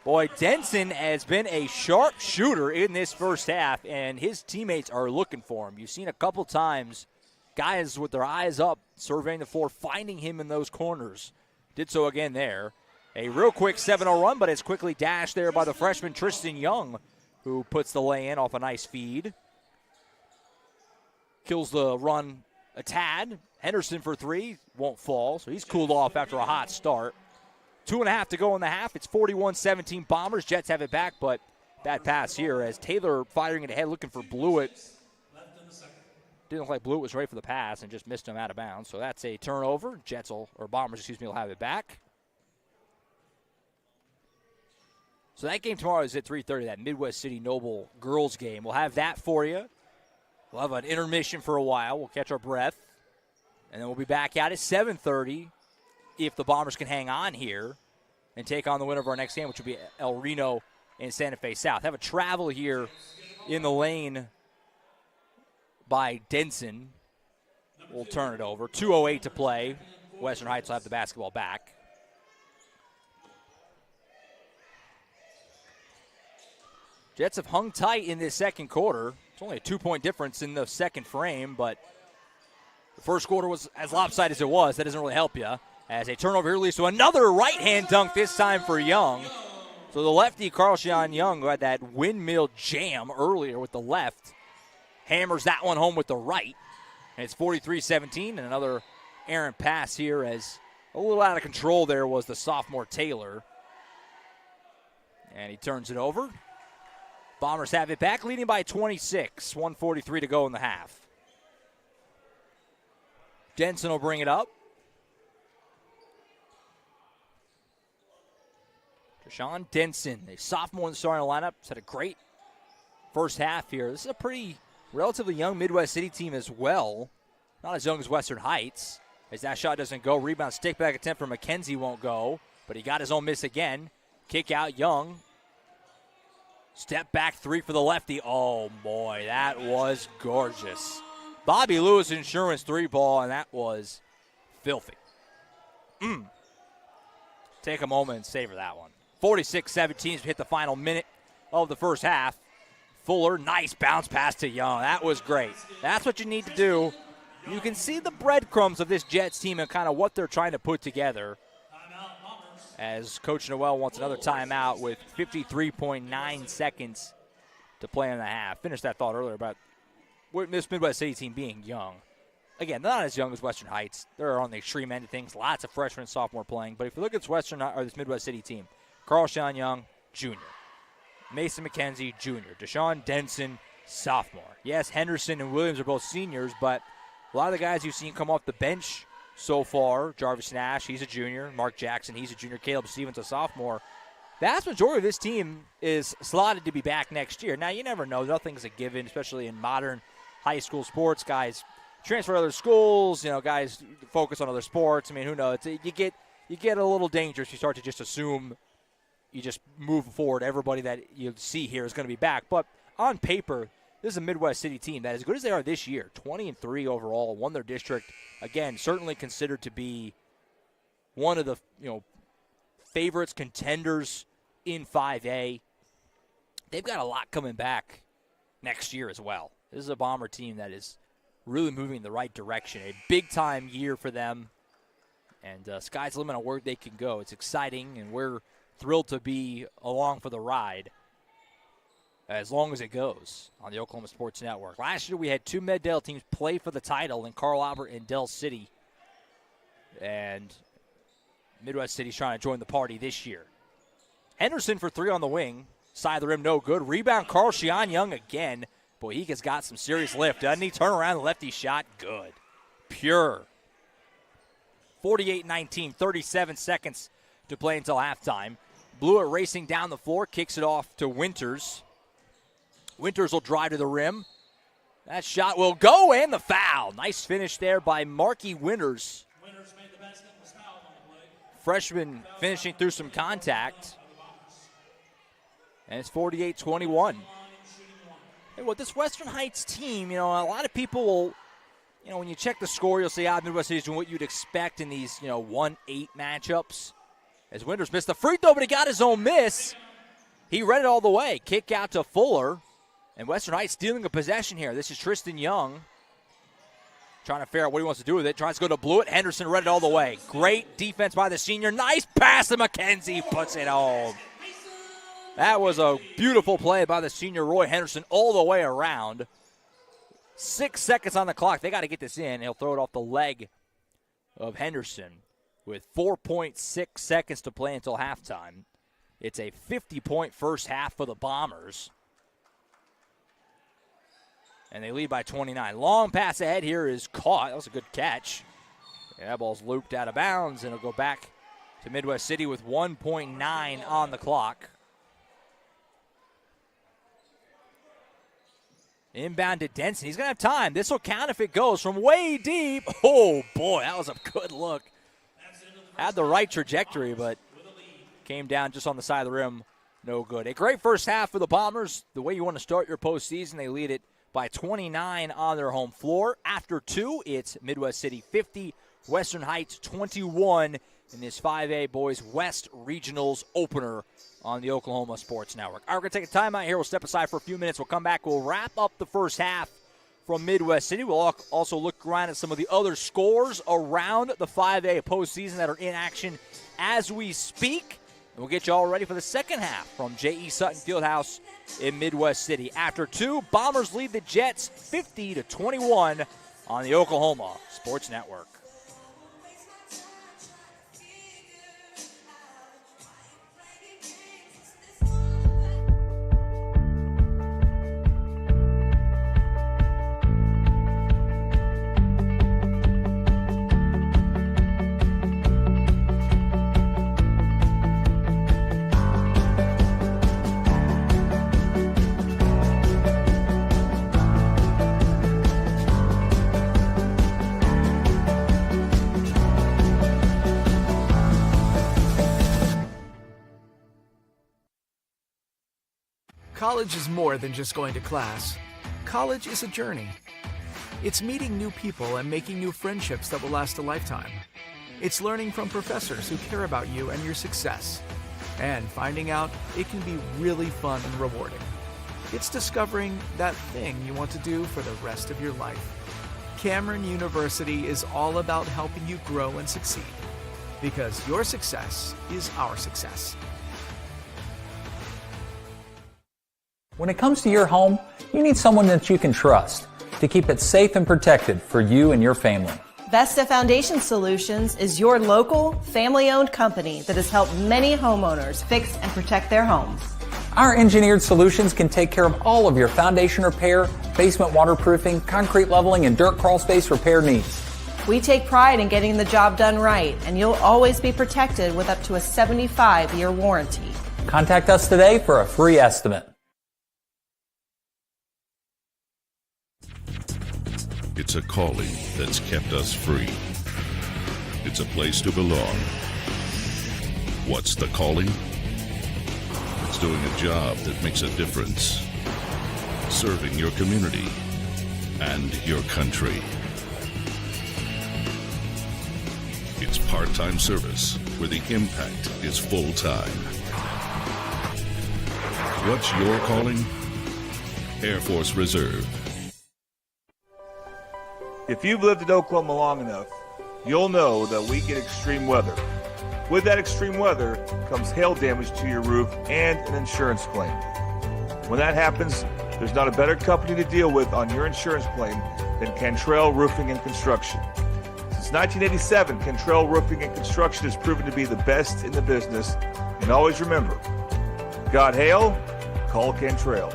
Boy, Denson has been a sharp shooter in this first half, and his teammates are looking for him. You've seen a couple times guys with their eyes up surveying the floor, finding him in those corners. Did so again there. A real quick 7-0 run, but it's quickly dashed there by the freshman Tristan Young, who puts the lay-in off a nice feed. Kills the run a tad. Henderson for three. Won't fall, so he's cooled off after a hot start. 2.5 to go in the half. It's 41-17 Bombers. Jets have it back, but bad pass here as Taylor firing it ahead, looking for Blewett. Didn't look like Blewett was ready for the pass and just missed him out of bounds. So that's a turnover. Bombers will have it back. So that game tomorrow is at 3:30, that Midwest City Noble girls game. We'll have that for you. We'll have an intermission for a while. We'll catch our breath. And then we'll be back out at 7:30 if the Bombers can hang on here and take on the winner of our next game, which will be El Reno and Santa Fe South. Have a travel here in the lane by Denson. We'll turn it over. 2:08 to play. Western Heights will have the basketball back. Jets have hung tight in this second quarter. It's only a 2-point difference in the second frame, but the first quarter was as lopsided as it was. That doesn't really help you. As a turnover here leads to another right-hand dunk, this time for Young. So the lefty, Carl-Sean Young, who had that windmill jam earlier with the left, hammers that one home with the right. And it's 43-17, and another errant pass here as a little out of control there was the sophomore Taylor. And he turns it over. Bombers have it back, leading by 26. 1:43 to go in the half. Denson will bring it up. Deshaun Denson, a sophomore in the starting lineup, has had a great first half here. This is a pretty relatively young Midwest City team as well. Not as young as Western Heights. As that shot doesn't go. Rebound, stick back attempt for McKenzie won't go. But he got his own miss again. Kick out Young. Step back three for the lefty. Oh, boy, that was gorgeous. Bobby Lewis Insurance three ball, and that was filthy. Take a moment and savor that one. 46-17 to hit the final minute of the first half. Fuller, nice bounce pass to Young. That was great. That's what you need to do. You can see the breadcrumbs of this Jets team and kind of what they're trying to put together. As Coach Noel wants another timeout with 53.9 seconds to play in the half. Finished that thought earlier about this Midwest City team being young. Again, they're not as young as Western Heights. They're on the extreme end of things. Lots of freshmen and sophomore playing. But if you look at this Midwest City team, Carl-Sean Young, Jr., Mason McKenzie, junior. Deshaun Denson, sophomore. Yes, Henderson and Williams are both seniors, but a lot of the guys you've seen come off the bench so far, Jarvis Nash, he's a junior. Mark Jackson, he's a junior. Caleb Stevens, a sophomore. The vast majority of this team is slotted to be back next year. Now, you never know. Nothing's a given, especially in modern high school sports. Guys transfer to other schools. Guys focus on other sports. I mean, who knows? You get a little dangerous if you start to just assume you just move forward. Everybody that you see here is going to be back. But on paper, this is a Midwest City team that, as good as they are this year, 20-3 overall, won their district. Again, certainly considered to be one of the favorites, contenders in 5A. They've got a lot coming back next year as well. This is a Bomber team that is really moving in the right direction. A big-time year for them, and sky's the limit on where they can go. It's exciting, and we're thrilled to be along for the ride as long as it goes on the Oklahoma Sports Network. Last year we had two Meddale teams play for the title in Carl Albert and Del City, and Midwest City's trying to join the party this year. Henderson for three on the wing. Side of the rim, no good. Rebound, Carl Sheon Young again. Boy, he has got some serious lift, doesn't he? Turn around, the lefty shot, good. Pure. 48-19, 37 seconds to play until halftime. Blewett racing down the floor, kicks it off to Winters. Winters will drive to the rim. That shot will go, and the foul. Nice finish there by Marky Winters. Winters made the basket, was fouled on the play. Freshman finishing through some contact. And it's 48-21. Hey, well, this Western Heights team, a lot of people will, when you check the score, you'll say, Midwest City is doing what you'd expect in these, 1-8 matchups. As Winters missed the free throw, but he got his own miss. He read it all the way. Kick out to Fuller. And Western Heights stealing a possession here. This is Tristan Young trying to figure out what he wants to do with it. Tries to go to Blewett. Henderson read it all the way. Great defense by the senior. Nice pass to McKenzie. Puts it home. That was a beautiful play by the senior Roy Henderson all the way around. 6 seconds on the clock. They got to get this in. He'll throw it off the leg of Henderson with 4.6 seconds to play until halftime. It's a 50-point first half for the Bombers. And they lead by 29. Long pass ahead here is caught. That was a good catch. And that ball's looped out of bounds, and it'll go back to Midwest City with 1.9 on the clock. Inbound to Denson. He's going to have time. This will count if it goes from way deep. Oh, boy, that was a good look. Had the right trajectory, but came down just on the side of the rim. No good. A great first half for the Bombers. The way you want to start your postseason, they lead it by 29 on their home floor. After two, it's Midwest City 50, Western Heights 21 in this 5A Boys West Regionals opener on the Oklahoma Sports Network. All right, we're going to take a timeout here. We'll step aside for a few minutes. We'll come back. We'll wrap up the first half from Midwest City. We'll also look around at some of the other scores around the 5A postseason that are in action as we speak. And we'll get you all ready for the second half from J.E. Sutton Fieldhouse in Midwest City. After two, Bombers lead the Jets 50-21 on the Oklahoma Sports Network. College is more than just going to class. College is a journey. It's meeting new people and making new friendships that will last a lifetime. It's learning from professors who care about you and your success. And finding out it can be really fun and rewarding. It's discovering that thing you want to do for the rest of your life. Cameron University is all about helping you grow and succeed. Because your success is our success. When it comes to your home, you need someone that you can trust to keep it safe and protected for you and your family. Vesta Foundation Solutions is your local, family-owned company that has helped many homeowners fix and protect their homes. Our engineered solutions can take care of all of your foundation repair, basement waterproofing, concrete leveling, and dirt crawl space repair needs. We take pride in getting the job done right, and you'll always be protected with up to a 75-year warranty. Contact us today for a free estimate. It's a calling that's kept us free. It's a place to belong. What's the calling? It's doing a job that makes a difference. Serving your community and your country. It's part-time service where the impact is full-time. What's your calling? Air Force Reserve. If you've lived in Oklahoma long enough, you'll know that we get extreme weather. With that extreme weather comes hail damage to your roof and an insurance claim. When that happens, there's not a better company to deal with on your insurance claim than Cantrell Roofing and Construction. Since 1987, Cantrell Roofing and Construction has proven to be the best in the business. And always remember, got hail? Call Cantrell.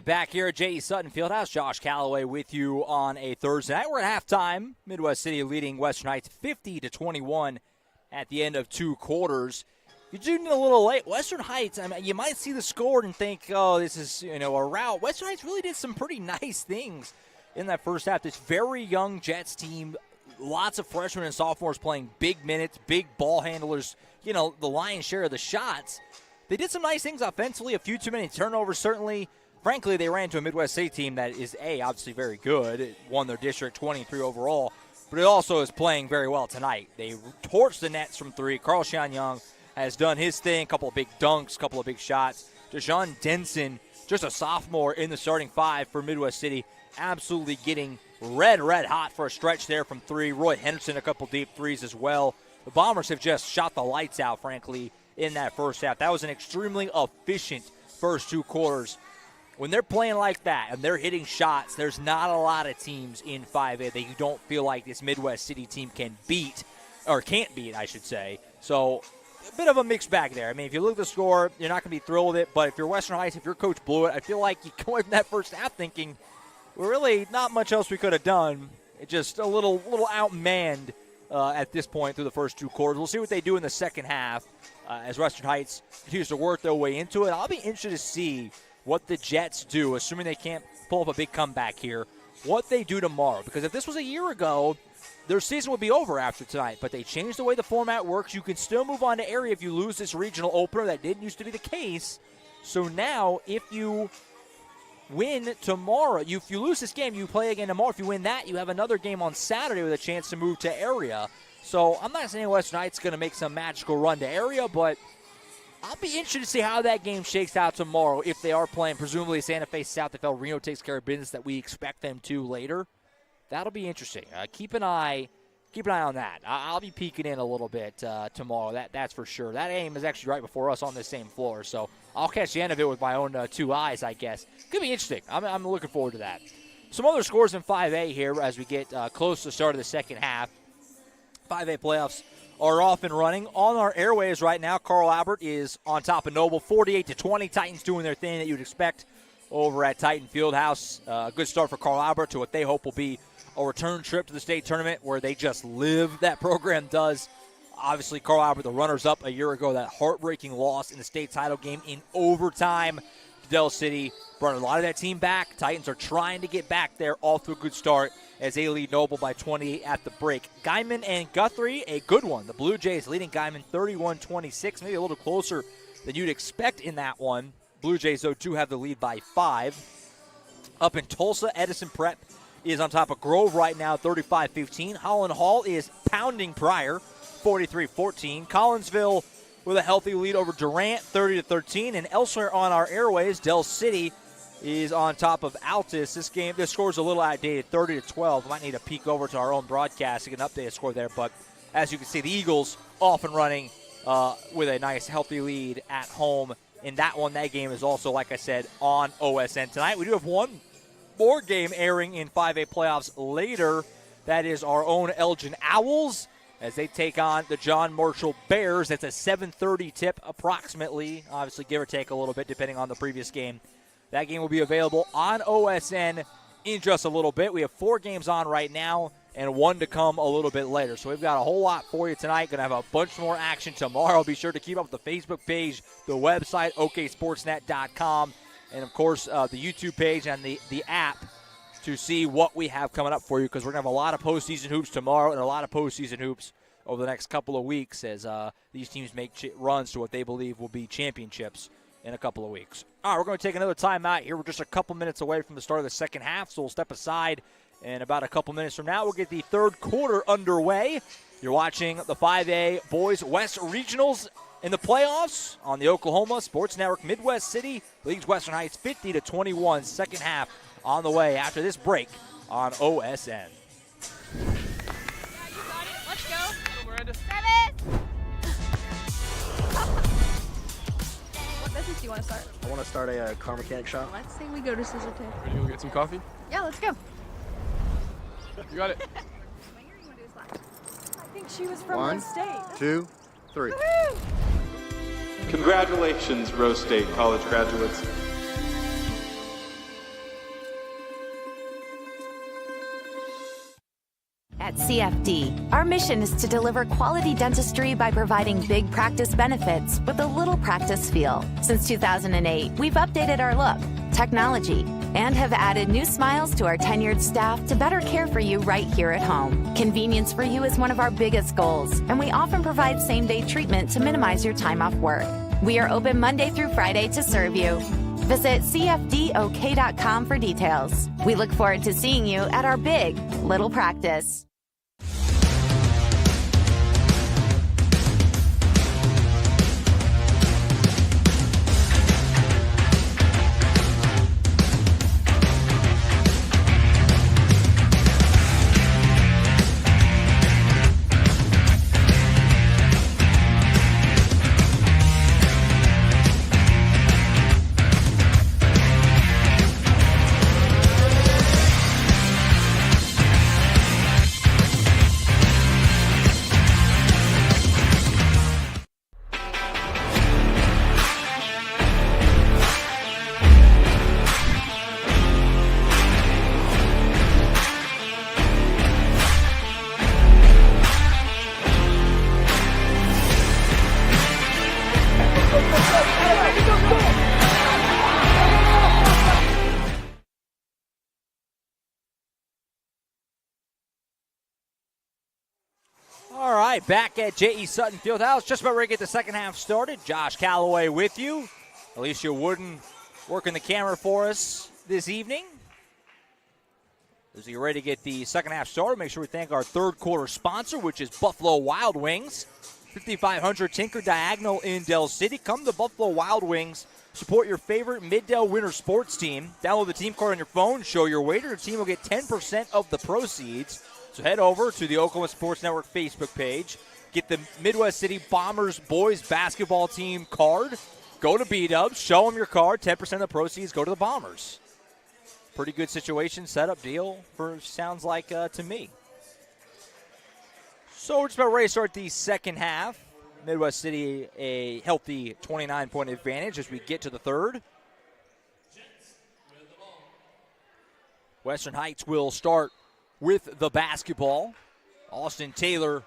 Back here at J.E. Sutton Fieldhouse, Josh Calloway with you on a Thursday night. We're at halftime. Midwest City leading Western Heights 50-21 at the end of two quarters. You're doing it a little late. Western Heights, I mean, you might see the score and think, oh, this is, a rout. Western Heights really did some pretty nice things in that first half. This very young Jets team, lots of freshmen and sophomores playing big minutes, big ball handlers, the lion's share of the shots. They did some nice things offensively, a few too many turnovers, certainly. Frankly, they ran into a Midwest State team that is, obviously very good. It won their district 23 overall, but it also is playing very well tonight. They torched the nets from three. Carl Sean Young has done his thing, a couple of big dunks, a couple of big shots. Deshaun Denson, just a sophomore in the starting five for Midwest City, absolutely getting red hot for a stretch there from three. Roy Henderson, a couple deep threes as well. The Bombers have just shot the lights out, frankly, in that first half. That was an extremely efficient first two quarters. When they're playing like that and they're hitting shots, there's not a lot of teams in 5A that you don't feel like this Midwest City team can beat, or can't beat, I should say. So a bit of a mixed bag there. I mean, if you look at the score, you're not going to be thrilled with it. But if you're Western Heights, if your coach blew it, I feel like you go in that first half thinking, well, really not much else we could have done. It just a little outmanned at this point through the first two quarters. We'll see what they do in the second half as Western Heights continues to work their way into it. I'll be interested to see what the Jets do, assuming they can't pull up a big comeback here, what they do tomorrow. Because if this was a year ago, their season would be over after tonight. But they changed the way the format works. You can still move on to area if you lose this regional opener. That didn't used to be the case. So now, if you win tomorrow, if you lose this game, you play again tomorrow. If you win that, you have another game on Saturday with a chance to move to area. So I'm not saying Western Heights is going to make some magical run to area, but I'll be interested to see how that game shakes out tomorrow if they are playing. Presumably Santa Fe South, if El Reno takes care of business that we expect them to later. That'll be interesting. Keep an eye on that. I'll be peeking in a little bit tomorrow. That's for sure. That game is actually right before us on the same floor, so I'll catch the end of it with my own two eyes, I guess. Could be interesting. I'm looking forward to that. Some other scores in 5A here as we get close to the start of the second half. 5A playoffs are off and running. On our airways right now, Carl Albert is on top of Noble, 48-20. Titans doing their thing that you'd expect over at Titan Fieldhouse. A good start for Carl Albert to what they hope will be a return trip to the state tournament where they just live. That program does. Obviously, Carl Albert, the runners-up a year ago, that heartbreaking loss in the state title game in overtime. Del City brought a lot of that team back. Titans are trying to get back there, off to a good start as they lead Noble by 28 at the break. Guyman and Guthrie, a good one. The Blue Jays leading Guyman 31-26, maybe a little closer than you'd expect in that one. Blue Jays, though, do have the lead by 5. Up in Tulsa, Edison Prep is on top of Grove right now, 35-15. Holland Hall is pounding Pryor, 43-14. Collinsville with a healthy lead over Durant, 30-13. And elsewhere on our airways, Del City is on top of Altus. This score is a little outdated, 30-12. Might need to peek over to our own broadcast to get an updated score there. But as you can see, the Eagles off and running with a nice, healthy lead at home. In that one, that game is also, like I said, on OSN tonight. We do have one more game airing in 5A playoffs later. That is our own Elgin Owls as they take on the John Marshall Bears. That's a 7:30 tip approximately, obviously give or take a little bit depending on the previous game. That game will be available on OSN in just a little bit. We have 4 games on right now and 1 to come a little bit later. So we've got a whole lot for you tonight. Going to have a bunch more action tomorrow. Be sure to keep up with the Facebook page, the website, oksportsnet.com, and, of course, the YouTube page and the app to see what we have coming up for you, because we're going to have a lot of postseason hoops tomorrow and a lot of postseason hoops over the next couple of weeks as these teams make runs to what they believe will be championships in a couple of weeks. All right, we're going to take another timeout here. We're just a couple minutes away from the start of the second half, so we'll step aside. And about a couple minutes from now, we'll get the third quarter underway. You're watching the 5A Boys West Regionals in the playoffs on the Oklahoma Sports Network. Midwest City leads Western Heights 50-21. Second half on the way after this break on OSN. Yeah, you got it. Let's go. Go, Miranda. What business do you want to start? I want to start a car mechanic shop. Let's say we go to Scissor Tape. Ready to go get some coffee? Yeah, let's go. You got it. I think she was from 1, Rose State. 2, 3. Congratulations, Rose State college graduates. At CFD, our mission is to deliver quality dentistry by providing big practice benefits with a little practice feel. Since 2008, we've updated our look, technology, and have added new smiles to our tenured staff to better care for you right here at home. Convenience for you is one of our biggest goals, and we often provide same-day treatment to minimize your time off work. We are open Monday through Friday to serve you. Visit cfdok.com for details. We look forward to seeing you at our big little practice. All right, back at J.E. Sutton Fieldhouse. Just about ready to get the second half started. Josh Calloway with you. Alicia Wooden working the camera for us this evening. As we get ready to get the second half started, make sure we thank our third quarter sponsor, which is Buffalo Wild Wings. 5500 Tinker Diagonal in Del City. Come to Buffalo Wild Wings. Support your favorite Mid-Del winter sports team. Download the team card on your phone. Show your waiter. Your team will get 10% of the proceeds. So head over to the Oklahoma Sports Network Facebook page. Get the Midwest City Bombers boys basketball team card. Go to B-Dubs. Show them your card. 10% of the proceeds go to the Bombers. Pretty good situation, setup, deal, sounds like to me. So we're just about ready to start the second half. Midwest City a healthy 29-point advantage as we get to the third. Western Heights will start with the basketball. Austin Taylor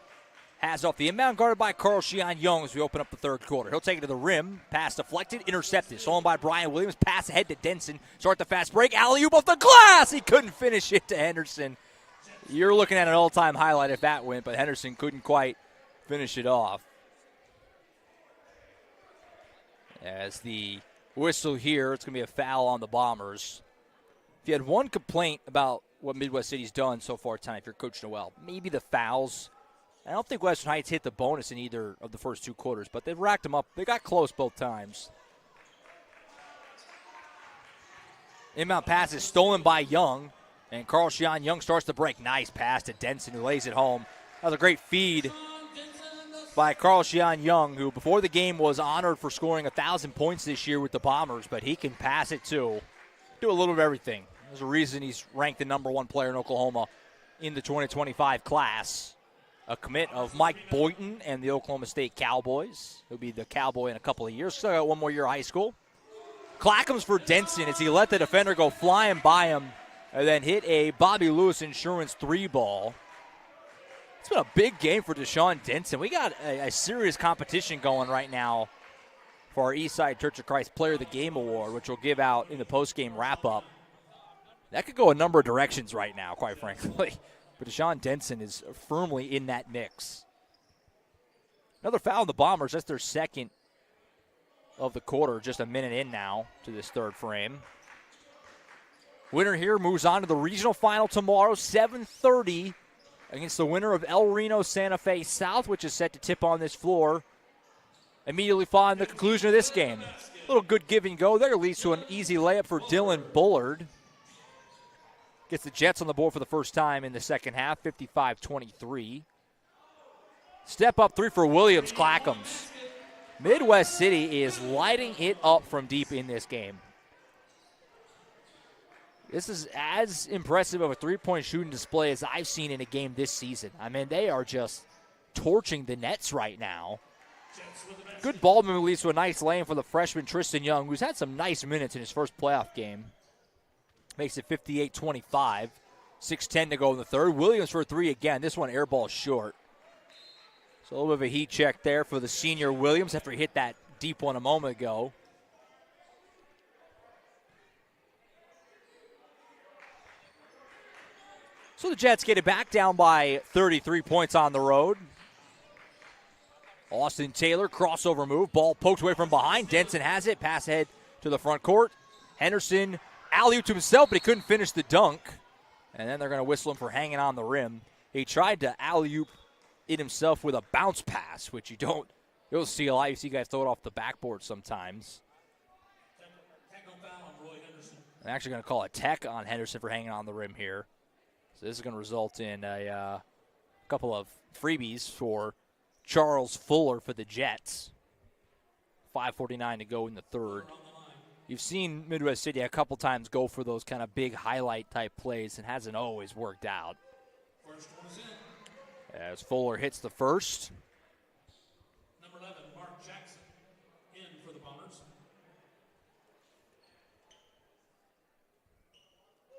Has off the inbound, guarded by Carl Sheon Young as we open up the third quarter. He'll take it to the rim. Pass deflected, intercepted. Stolen by Brian Williams. Pass ahead to Denson. Start the fast break. Alley-oop off the glass. He couldn't finish it to Henderson. You're looking at an all-time highlight if that went, but Henderson couldn't quite finish it off. As the whistle here, it's going to be a foul on the Bombers. If you had one complaint about what Midwest City's done so far tonight, if you're Coach Noel, maybe the fouls. I don't think Western Heights hit the bonus in either of the first two quarters, but they've racked them up. They got close both times. Inbound pass is stolen by Young, and Carl Sheon Young starts to break. Nice pass to Denson, who lays it home. That was a great feed by Carl Sheon Young, who before the game was honored for scoring 1,000 points this year with the Bombers, but he can pass it too. Do a little bit of everything. There's a reason he's ranked the number one player in Oklahoma in the 2025 class. A commit of Mike Boynton and the Oklahoma State Cowboys. He'll be the Cowboy in a couple of years. Still got one more year of high school. Clackham's for Denson as he let the defender go flying by him and then hit a Bobby Lewis Insurance 3-ball. It's been a big game for Deshaun Denson. We got a serious competition going right now for our Eastside Church of Christ Player of the Game Award, which we'll give out in the post-game wrap-up. That could go a number of directions right now, quite frankly. But Deshaun Denson is firmly in that mix. Another foul on the Bombers. That's their second of the quarter, just a minute in now to this third frame. Winner here moves on to the regional final tomorrow, 7:30, against the winner of El Reno Santa Fe South, which is set to tip on this floor immediately following the conclusion of this game. A little good give and go there leads to an easy layup for Dylan Bullard. Gets the Jets on the board for the first time in the second half, 55-23. Step up three for Williams, Clackamas. Midwest City is lighting it up from deep in this game. This is as impressive of a three-point shooting display as I've seen in a game this season. I mean, they are just torching the nets right now. Good ball movement leads to a nice lane for the freshman Tristan Young, who's had some nice minutes in his first playoff game. Makes it 58-25. 6:10 to go in the third. Williams for a three again. This one air ball short. So a little bit of a heat check there for the senior Williams after he hit that deep one a moment ago. So the Jets get it back down by 33 points on the road. Austin Taylor, crossover move. Ball poked away from behind. Denson has it. Pass ahead to the front court. Henderson alley-oop to himself, but he couldn't finish the dunk. And then they're going to whistle him for hanging on the rim. He tried to alley-oop it himself with a bounce pass, which you'll see a lot. You see guys throw it off the backboard sometimes. I'm actually going to call a tech on Henderson for hanging on the rim here. So this is going to result in a couple of freebies for Charles Fuller for the Jets. 5:49 to go in the third. You've seen Midwest City a couple times go for those kind of big highlight-type plays and hasn't always worked out. As Fuller hits the first. Number 11, Mark Jackson, in for the Bombers.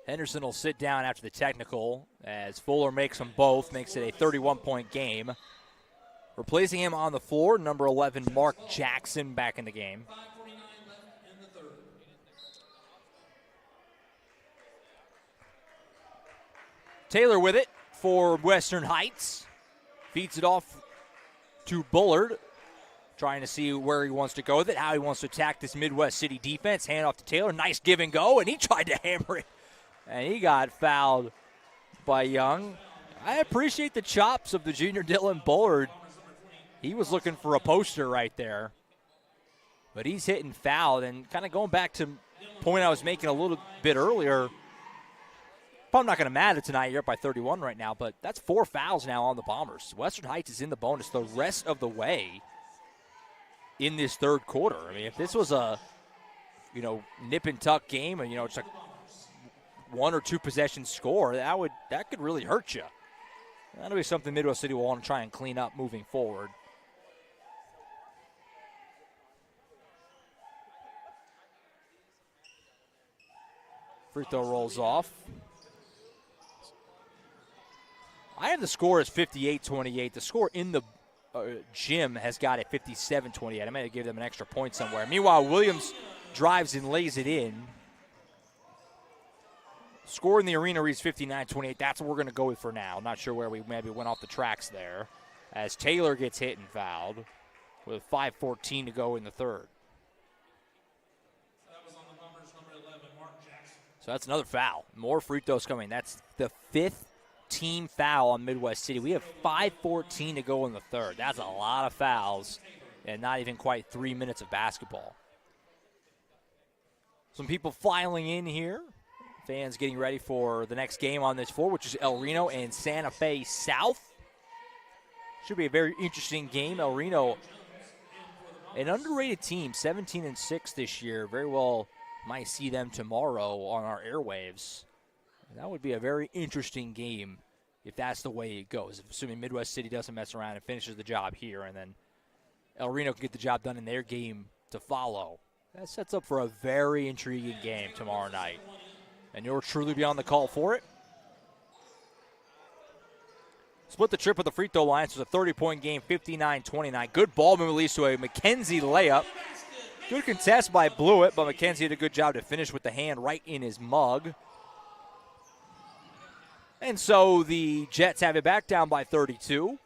Henderson will sit down after the technical as Fuller makes them both, makes it a 31-point game. Replacing him on the floor, number 11, Mark Jackson, back in the game. Taylor with it for Western Heights. Feeds it off to Bullard. Trying to see where he wants to go with it, how he wants to attack this Midwest City defense. Hand off to Taylor. Nice give and go, and he tried to hammer it. And he got fouled by Young. I appreciate the chops of the junior Dylan Bullard. He was looking for a poster right there. But he's hitting fouled, and kind of going back to the point I was making a little bit earlier, I'm not going to matter tonight. You're up by 31 right now, but that's 4 fouls now on the Bombers. Western Heights is in the bonus the rest of the way in this third quarter. I mean, if this was a, nip and tuck game, and it's like 1 or 2 possession score, that could really hurt you. That'll be something Midwest City will want to try and clean up moving forward. Free throw rolls off. I have the score as 58-28. The score in the gym has got it 57-28. I might have given them an extra point somewhere. Meanwhile, Williams drives and lays it in. Score in the arena reads 59-28. That's what we're going to go with for now. Not sure where we maybe went off the tracks there, as Taylor gets hit and fouled with 5:14 to go in the third. That was on the Bombers, number 11, Mark Jackson. So that's another foul. More free throws coming. That's the 5th team foul on Midwest City. We have 5:14 to go in the third. That's a lot of fouls and not even quite 3 minutes of basketball. Some people filing in here. Fans getting ready for the next game on this floor, which is El Reno and Santa Fe South. Should be a very interesting game. El Reno, an underrated team, 17-6 this year. Very well might see them tomorrow on our airwaves. That would be a very interesting game if that's the way it goes. Assuming Midwest City doesn't mess around and finishes the job here, and then El Reno can get the job done in their game to follow. That sets up for a very intriguing game tomorrow night. And you'll truly be on the call for it. Split the trip with the free throw line. So it's a 30-point game, 59-29. Good ball movement leads to a McKenzie layup. Good contest by Blewett, but McKenzie did a good job to finish with the hand right in his mug. And so the Jets have it back down by 32.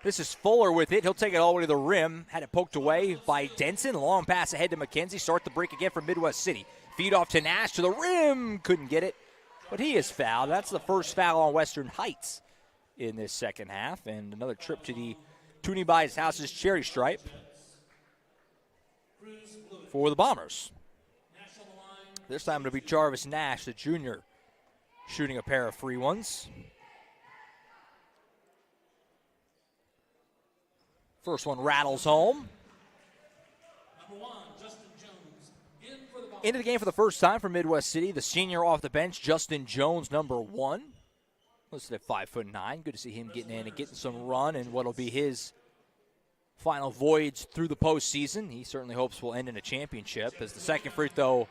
This is Fuller with it. He'll take it all the way to the rim. Had it poked away by Denson. Long pass ahead to McKenzie. Start the break again for Midwest City. Feed off to Nash to the rim. Couldn't get it, but he is fouled. That's the first foul on Western Heights in this second half. And another trip to the Toonie Buys House's cherry stripe for the Bombers. This time it'll be Jarvis Nash, the junior, shooting a pair of free ones. First one rattles home. Number 1, Justin Jones, in for the Bombers. Into the game for the first time for Midwest City. The senior off the bench, Justin Jones, number 1. Listed at 5'9". Good to see him getting in and getting some run in what'll be his final voyage through the postseason. He certainly hopes will end in a championship, as the second free throw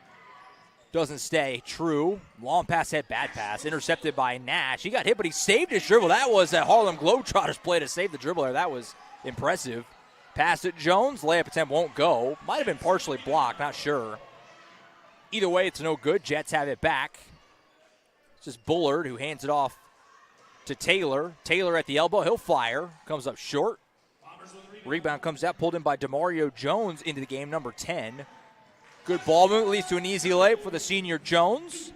doesn't stay true. Long pass head, bad pass, intercepted by Nash. He got hit, but he saved his dribble. That was a Harlem Globetrotters play to save the dribble there. That was impressive. Pass it Jones. Layup attempt won't go. Might have been partially blocked, not sure. Either way, it's no good. Jets have it back. It's just Bullard who hands it off to Taylor. Taylor at the elbow. He'll fire. Comes up short. Rebound comes out, pulled in by DeMario Jones into the game, number 10. Good ball movement leads to an easy layup for the senior Jones.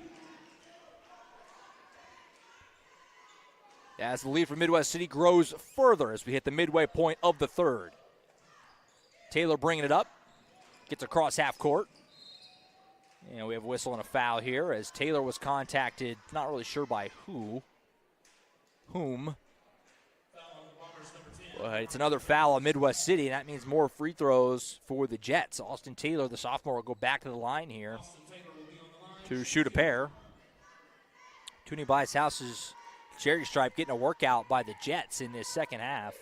As the lead for Midwest City grows further as we hit the midway point of the third. Taylor bringing it up. Gets across half court. And we have a whistle and a foul here as Taylor was contacted, not really sure by whom. But it's another foul on Midwest City, and that means more free throws for the Jets. Austin Taylor, the sophomore, will go back to the line here to shoot a pair. Toonie Buys House's cherry stripe getting a workout by the Jets in this second half.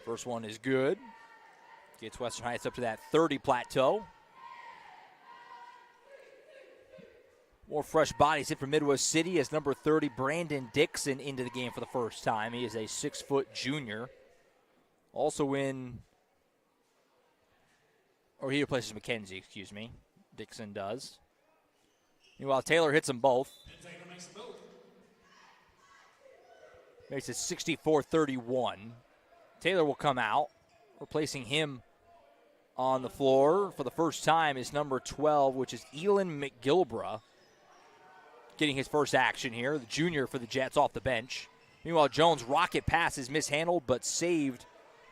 First one is good. Gets Western Heights up to that 30 plateau. More fresh bodies in for Midwest City as number 30, Brandon Dixon, into the game for the first time. He is a 6-foot junior. Also in, or he replaces McKenzie, excuse me. Dixon does. Meanwhile, Taylor hits them both. Makes it 64-31. Taylor will come out. Replacing him on the floor for the first time is number 12, which is Elon McGilbra. Getting his first action here, the junior for the Jets off the bench. Meanwhile, Jones' rocket pass is mishandled but saved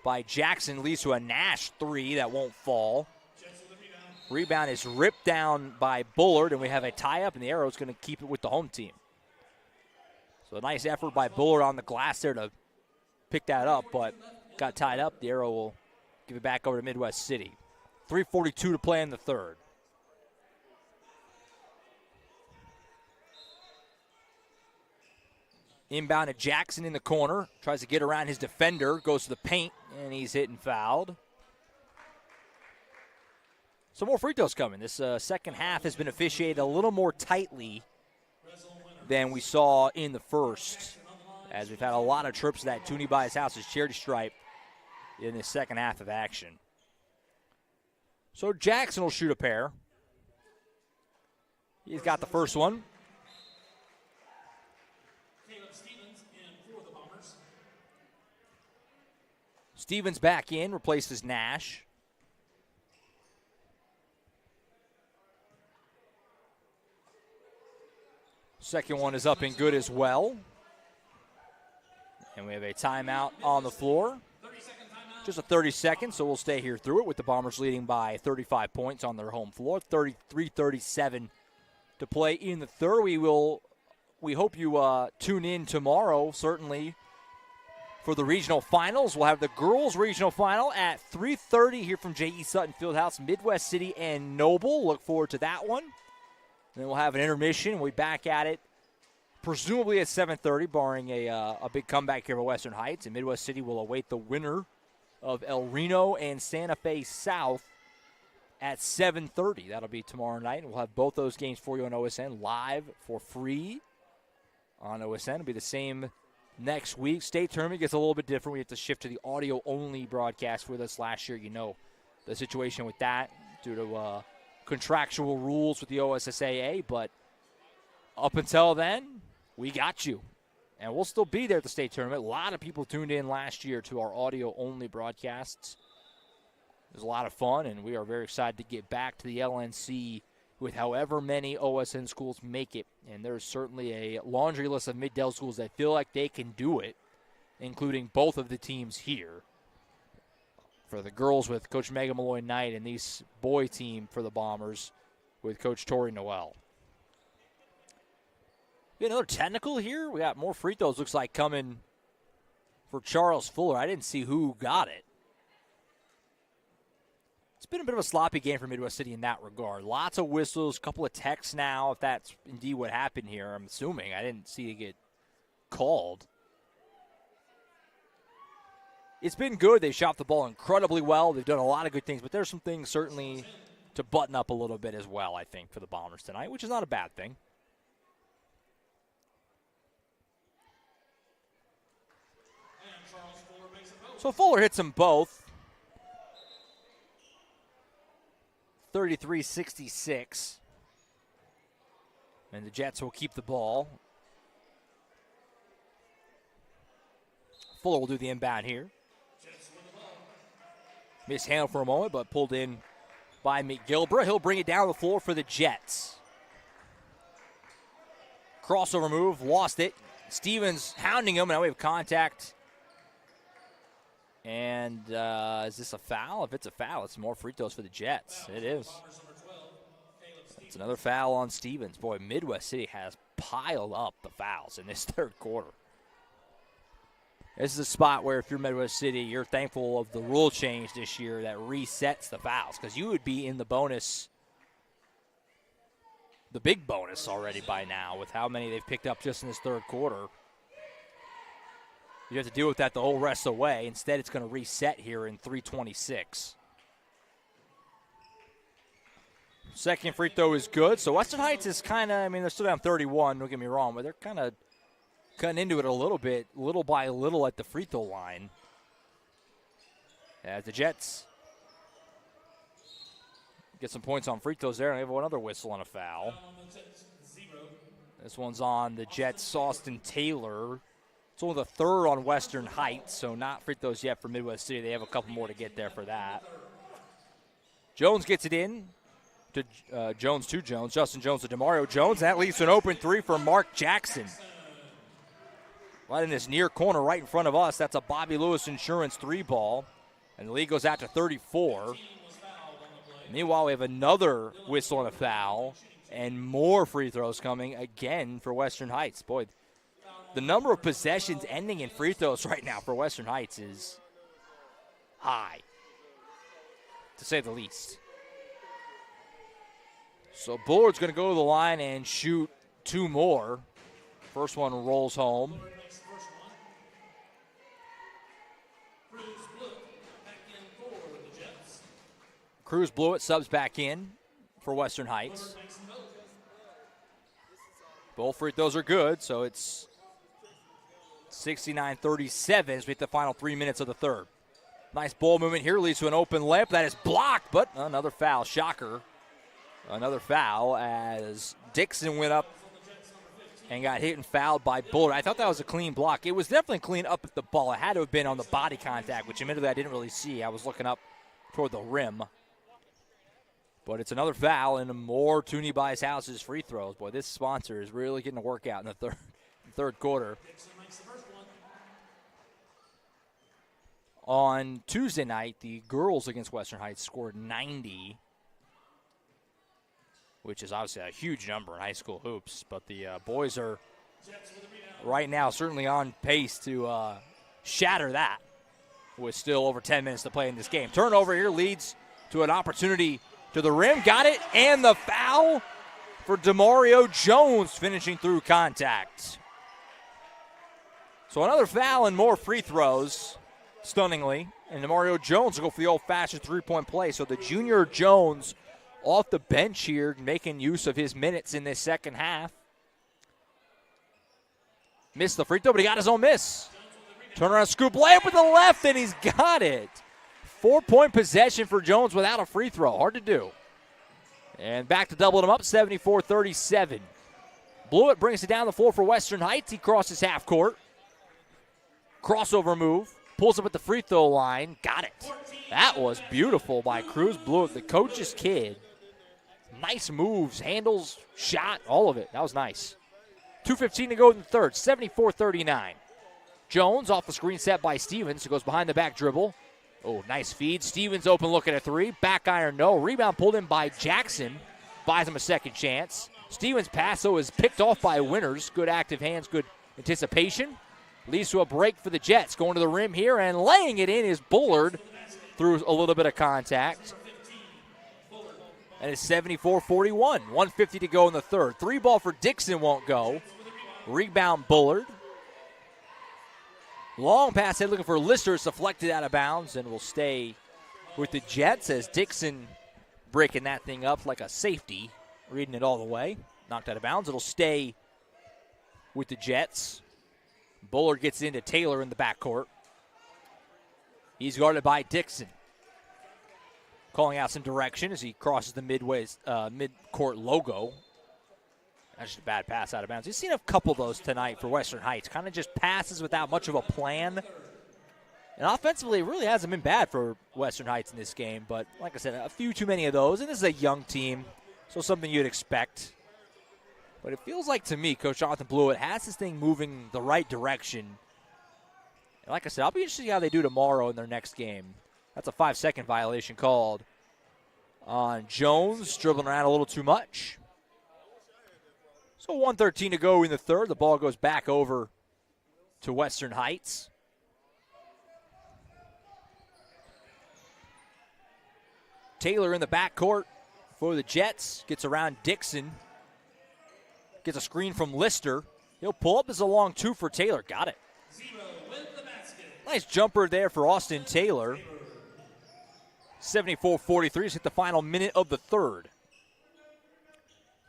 by Jackson. Leads to a Nash three that won't fall. Rebound is ripped down by Bullard, and we have a tie-up, and the arrow's going to keep it with the home team. So a nice effort by Bullard on the glass there to pick that up, but got tied up. The arrow will give it back over to Midwest City. 3:42 to play in the third. Inbound to Jackson in the corner. Tries to get around his defender. Goes to the paint, and he's hit and fouled. So more free throws coming. This second half has been officiated a little more tightly than we saw in the first, as we've had a lot of trips to that Toonie Bias House's charity stripe in the second half of action. So Jackson will shoot a pair. He's got the first one. Caleb Stevens in for the Bombers. Stevens back in, replaces Nash. Second one is up and good as well. And we have a timeout on the floor. Just a 30 seconds, so we'll stay here through it with the Bombers leading by 35 points on their home floor. 33-37 to play in the third. We hope you tune in tomorrow, certainly, for the regional finals. We'll have the girls' regional final at 3:30 here from J.E. Sutton Fieldhouse, Midwest City and Noble. Look forward to that one. Then we'll have an intermission. We'll be back at it presumably at 7:30, barring a big comeback here at Western Heights. And Midwest City will await the winner of El Reno and Santa Fe South at 7:30. That'll be tomorrow night. And we'll have both those games for you on OSN live for free on OSN. It'll be the same next week. State tournament gets a little bit different. We have to shift to the audio-only broadcast with us last year. You know the situation with that due to contractual rules with the OSSAA. But up until then, we got you. And we'll still be there at the state tournament. A lot of people tuned in last year to our audio-only broadcasts. It was a lot of fun, and we are very excited to get back to the LNC with however many OSN schools make it. And there's certainly a laundry list of Mid-Del schools that feel like they can do it, including both of the teams here. For the girls with Coach Megan Malloy Knight, and these boy team for the Bombers with Coach Tori Noel. We got another technical here. We got more free throws, looks like, coming for Charles Fuller. I didn't see who got it. It's been a bit of a sloppy game for Midwest City in that regard. Lots of whistles, a couple of techs now, if that's indeed what happened here. I'm assuming. I didn't see it get called. It's been good. They've shot the ball incredibly well. They've done a lot of good things, but there's some things certainly to button up a little bit as well, I think, for the Bombers tonight, which is not a bad thing. So Fuller hits them both. 33-66. And the Jets will keep the ball. Fuller will do the inbound here. Mishandled for a moment, but pulled in by McGilbra. He'll bring it down the floor for the Jets. Crossover move, lost it. Stevens hounding him. Now we have contact. And is this a foul? If it's a foul, it's more free throws for the Jets. It is. It's another foul on Stevens. Boy, Midwest City has piled up the fouls in this third quarter. This is a spot where if you're Midwest City, you're thankful of the rule change this year that resets the fouls, because you would be in the bonus, the big bonus already by now with how many they've picked up just in this third quarter. You have to deal with that the whole rest of the way. Instead, it's going to reset here in 3:26. Second free throw is good. So Western Heights is kind of, I mean, they're still down 31, don't get me wrong, but they're kind of cutting into it a little bit, little by little at the free throw line. As the Jets get some points on free throws there, and they have another whistle and a foul. This one's on the Jets, Austin Taylor. It's only the third on Western Heights, so not free throws yet for Midwest City. They have a couple more to get there for that. Jones gets it in to Jones to Jones. Justin Jones to DeMario Jones. That leaves an open three for Mark Jackson. Right in this near corner right in front of us. That's a Bobby Lewis Insurance 3-ball. And the lead goes out to 34. Meanwhile, we have another whistle and a foul. And more free throws coming again for Western Heights. Boy, the number of possessions ending in free throws right now for Western Heights is high, to say the least. So Bullard's going to go to the line and shoot two more. First one rolls home. Cruz Blewett subs back in for Western Heights. Both free throws are good, so it's 69-37 as we hit the final 3 minutes of the third. Nice ball movement here, leads to an open layup. That is blocked, but another foul. Shocker. Another foul as Dixon went up and got hit and fouled by Bullard. I thought that was a clean block. It was definitely clean up at the ball. It had to have been on the body contact, which admittedly I didn't really see. I was looking up toward the rim. But it's another foul and more Toonie Buys House's free throws. Boy, this sponsor is really getting a workout in the third quarter. On Tuesday night, the girls against Western Heights scored 90, which is obviously a huge number in high school hoops. But the boys are right now certainly on pace to shatter that with still over 10 minutes to play in this game. Turnover here leads to an opportunity to the rim. Got it, and the foul for DeMario Jones finishing through contact. So another foul and more free throws. Stunningly, and DeMario Jones will go for the old-fashioned three-point play. So the junior Jones off the bench here, making use of his minutes in this second half. Missed the free throw, but he got his own miss. Turnaround scoop layup with the left, and he's got it. 4-point possession for Jones without a free throw. Hard to do. And back to double them up, 74-37. Blewett brings it down the floor for Western Heights. He crosses half court. Crossover move. Pulls up at the free throw line. Got it. That was beautiful by Cruz Blewett, the coach's kid. Nice moves, handles, shot, all of it. That was nice. 2:15 to go in the third, 74-39. Jones off the screen set by Stevens, who goes behind the back dribble. Oh, nice feed. Stevens open looking at three. Back iron, no. Rebound pulled in by Jackson. Buys him a second chance. Stevens' pass, though, is picked off by Winters. Good active hands, good anticipation. Leads to a break for the Jets. Going to the rim here and laying it in is Bullard through a little bit of contact. And it's 74-41. 1:50 to go in the third. Three ball for Dixon won't go. Rebound Bullard. Long pass head looking for Lister. Deflected out of bounds and will stay with the Jets as Dixon breaking that thing up like a safety. Reading it all the way. Knocked out of bounds. It'll stay with the Jets. Bullard gets into Taylor in the backcourt. He's guarded by Dixon. Calling out some direction as he crosses the mid-court logo. That's just a bad pass out of bounds. You've seen a couple of those tonight for Western Heights. Kind of just passes without much of a plan. And offensively, it really hasn't been bad for Western Heights in this game. But like I said, a few too many of those. And this is a young team, so something you'd expect. But it feels like to me, Coach Jonathan Blewett has this thing moving the right direction. And like I said, I'll be interested to see how they do tomorrow in their next game. That's a 5-second violation called on Jones, dribbling around a little too much. So 1:13 to go in the third. The ball goes back over to Western Heights. Taylor in the backcourt for the Jets. Gets around Dixon. Gets a screen from Lister. He'll pull up as a long two for Taylor. Got it. Nice jumper there for Austin Taylor. 74-43. He's hit the final minute of the third.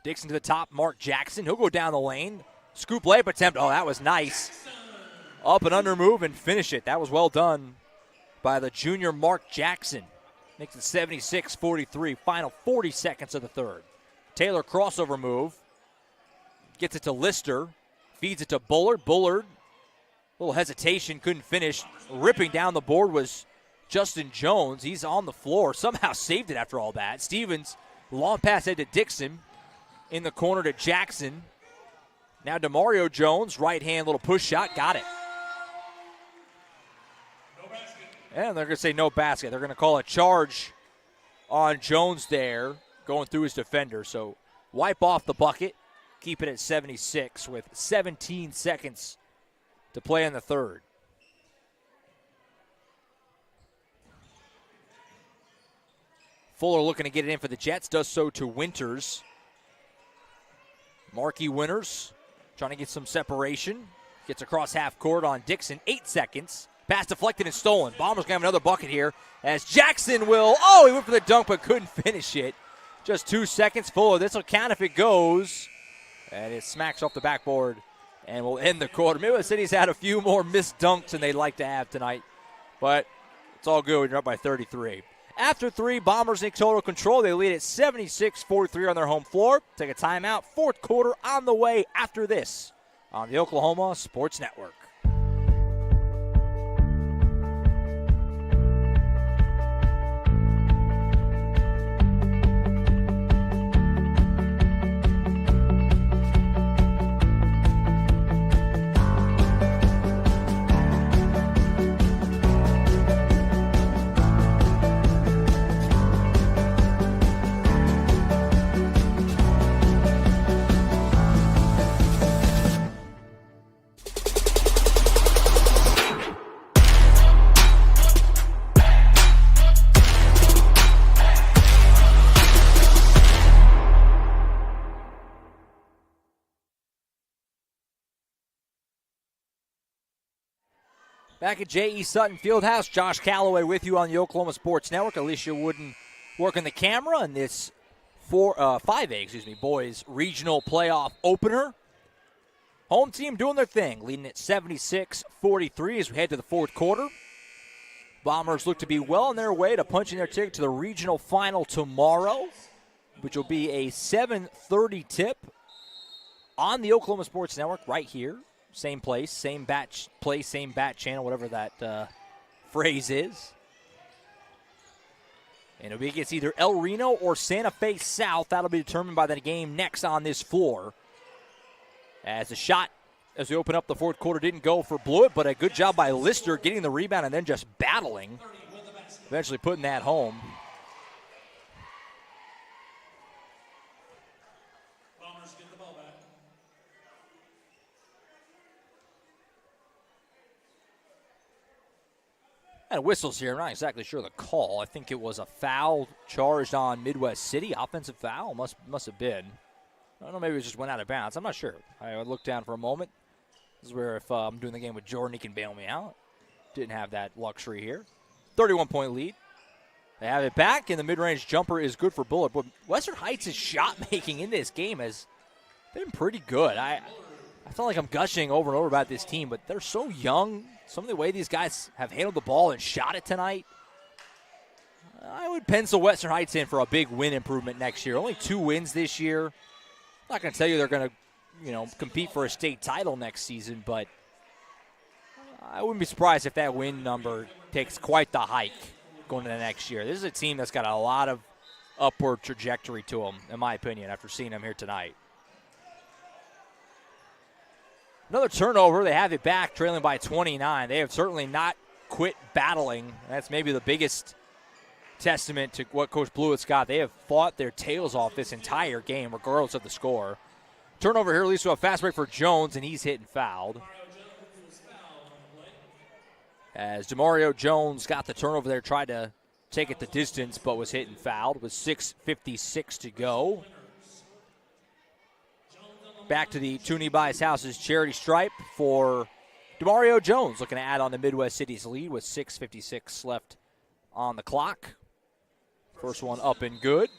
Dixon to the top. Mark Jackson. He'll go down the lane. Scoop layup attempt. Oh, that was nice. Up and under move and finish it. That was well done by the junior Mark Jackson. Makes it 76-43. Final 40 seconds of the third. Taylor crossover move. Gets it to Lister. Feeds it to Bullard. Bullard, a little hesitation, couldn't finish. Ripping down the board was Justin Jones. He's on the floor. Somehow saved it after all that. Stevens, long pass head to Dixon. In the corner to Jackson. Now DeMario Jones, right hand, little push shot. Got it. And they're going to say no basket. They're going to call a charge on Jones there, going through his defender. So wipe off the bucket. Keep it at 76 with 17 seconds to play in the third. Fuller looking to get it in for the Jets, does so to Winters. Marquis Winters trying to get some separation. Gets across half court on Dixon. 8 seconds. Pass deflected and stolen. Bombers going to have another bucket here as Jackson will, he went for the dunk but couldn't finish it. Just 2 seconds. Fuller, this will count if it goes. And it smacks off the backboard and will end the quarter. Midwest City's had a few more missed dunks than they'd like to have tonight. But it's all good when you're up by 33. After 3, Bombers take total control. They lead at 76-43 on their home floor. Take a timeout. Fourth quarter on the way after this on the Oklahoma Sports Network. Back at J.E. Sutton Fieldhouse, Josh Calloway with you on the Oklahoma Sports Network. Alicia Wooden working the camera in this 5A, boys regional playoff opener. Home team doing their thing, leading at 76-43 as we head to the fourth quarter. Bombers look to be well on their way to punching their ticket to the regional final tomorrow, which will be a 7:30 tip on the Oklahoma Sports Network right here. Same place, same batch place, same bat channel, whatever that phrase is. And it'll be against either El Reno or Santa Fe South. That'll be determined by the game next on this floor. As the shot, as we open up the fourth quarter, didn't go for Blewett, but a good job by Lister getting the rebound and then just battling, eventually putting that home. And whistles here. I'm not exactly sure the call. I think it was a foul charged on Midwest City. Offensive foul must have been. I don't know, maybe it just went out of bounds. I'm not sure. I looked down for a moment. This is where if I'm doing the game with Jordan, he can bail me out. Didn't have that luxury here. 31-point lead. They have it back, and the mid-range jumper is good for Bullitt. But Western Heights' shot-making in this game has been pretty good. I feel like I'm gushing over and over about this team, but they're so young. Some of the way these guys have handled the ball and shot it tonight, I would pencil Western Heights in for a big win improvement next year. Only 2 wins this year. I'm not going to tell you they're going to, compete for a state title next season, but I wouldn't be surprised if that win number takes quite the hike going into the next year. This is a team that's got a lot of upward trajectory to them, in my opinion, after seeing them here tonight. Another turnover. They have it back, trailing by 29. They have certainly not quit battling. That's maybe the biggest testament to what Coach Blewett's got. They have fought their tails off this entire game, regardless of the score. Turnover here leads to a fast break for Jones, and he's hit and fouled. As DeMario Jones got the turnover there, tried to take it the distance, but was hit and fouled with 6:56 to go. Back to the Toonie Buys Houses charity stripe for DeMario Jones, looking to add on the Midwest City's lead with 6:56 left on the clock. First one up and good.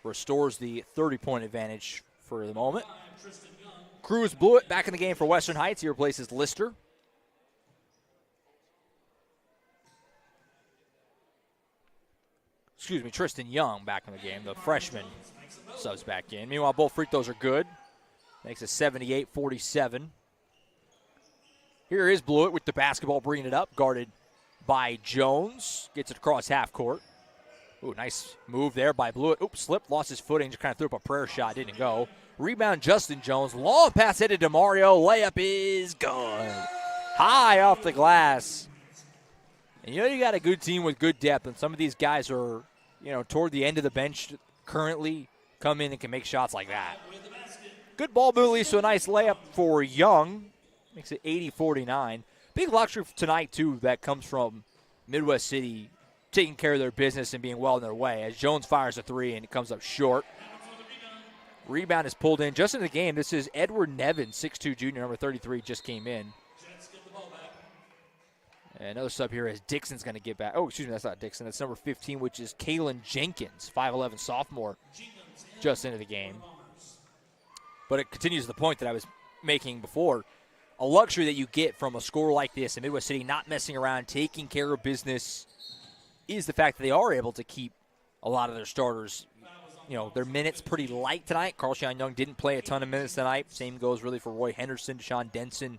Restores the 30-point advantage for the moment. Cruz Blewett back in the game for Western Heights. He replaces Lister. Tristan Young back in the game. The freshman subs back in. Meanwhile, both free throws are good. Makes it 78-47. Here is Blewett with the basketball, bringing it up, guarded by Jones. Gets it across half court. Ooh, nice move there by Blewett. Oops, slipped, lost his footing, just kind of threw up a prayer shot, didn't go. Rebound, Justin Jones. Long pass headed to Mario. Layup is good. High off the glass. And you got a good team with good depth, and some of these guys are, toward the end of the bench currently come in and can make shots like that. Good ball movement leads to a nice layup for Young. Makes it 80-49. Big luxury tonight, too, that comes from Midwest City taking care of their business and being well in their way. As Jones fires a three and it comes up short. Rebound is pulled in just in the game. This is Edward Nevin, 6'2 junior, number 33, just came in. And another sub here is Dixon's going to get back. Oh, excuse me, that's not Dixon. That's number 15, which is Kaylin Jenkins, 5'11 sophomore, just into the game. But it continues the point that I was making before. A luxury that you get from a score like this in Midwest City, not messing around, taking care of business, is the fact that they are able to keep a lot of their starters, their minutes pretty light tonight. Carl-Shine Young didn't play a ton of minutes tonight. Same goes really for Roy Henderson, Deshaun Denson.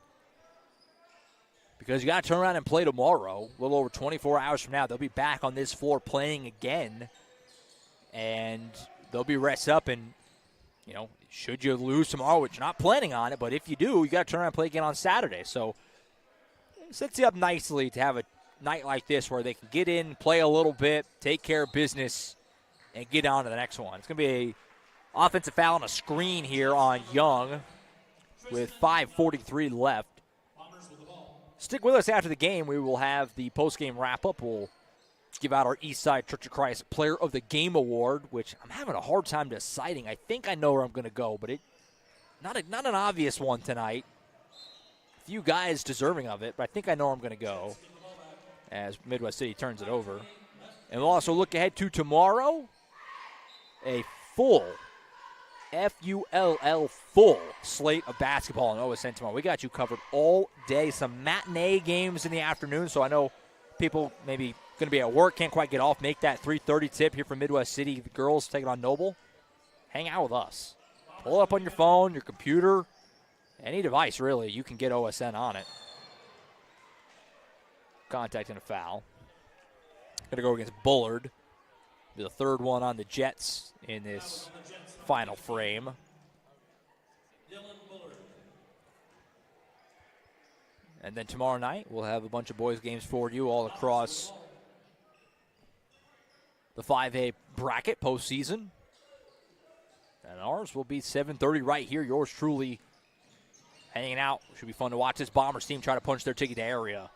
Because you got to turn around and play tomorrow, a little over 24 hours from now. They'll be back on this floor playing again, and they'll be rest up. And, should you lose tomorrow, which you're not planning on it, but if you do, you got to turn around and play again on Saturday. So it sets you up nicely to have a night like this where they can get in, play a little bit, take care of business, and get on to the next one. It's going to be an offensive foul on a screen here on Young with 5:43 left. Stick with us after the game. We will have the post-game wrap-up. We'll give out our Eastside Church of Christ Player of the Game Award, which I'm having a hard time deciding. I think I know where I'm going to go, but not an obvious one tonight. A few guys deserving of it, but I think I know where I'm going to go as Midwest City turns it over. And we'll also look ahead to tomorrow, a full F-U-L-L full slate of basketball in OSN tomorrow. We got you covered all day. Some matinee games in the afternoon, so I know people maybe going to be at work, can't quite get off. Make that 3:30 tip here from Midwest City. The girls taking on Noble. Hang out with us. Pull it up on your phone, your computer, any device, really. You can get OSN on it. Contact and a foul. Going to go against Bullard. Be the third one on the Jets in this final frame. And then tomorrow night, we'll have a bunch of boys games for you all across the 5A bracket postseason. And ours will be 7:30 right here. Yours truly hanging out. Should be fun to watch this Bombers team try to punch their ticket to area.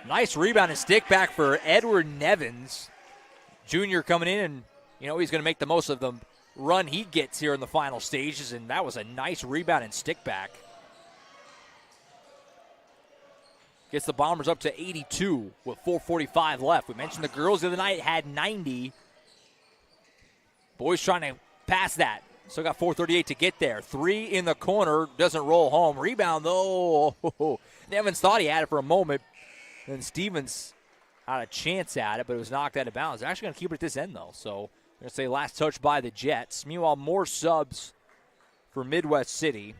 Nice rebound and stick back for Edward Nevins. Junior coming in, and he's going to make the most of the run he gets here in the final stages, and that was a nice rebound and stick back. Gets the Bombers up to 82 with 4:45 left. We mentioned the girls the other night had 90. Boys trying to pass that. Still got 4:38 to get there. Three in the corner, doesn't roll home. Rebound, though. Nevins thought he had it for a moment. Then Stevens had a chance at it, but it was knocked out of bounds. They're actually going to keep it at this end, though. So I'm going to say last touch by the Jets. Meanwhile, more subs for Midwest City.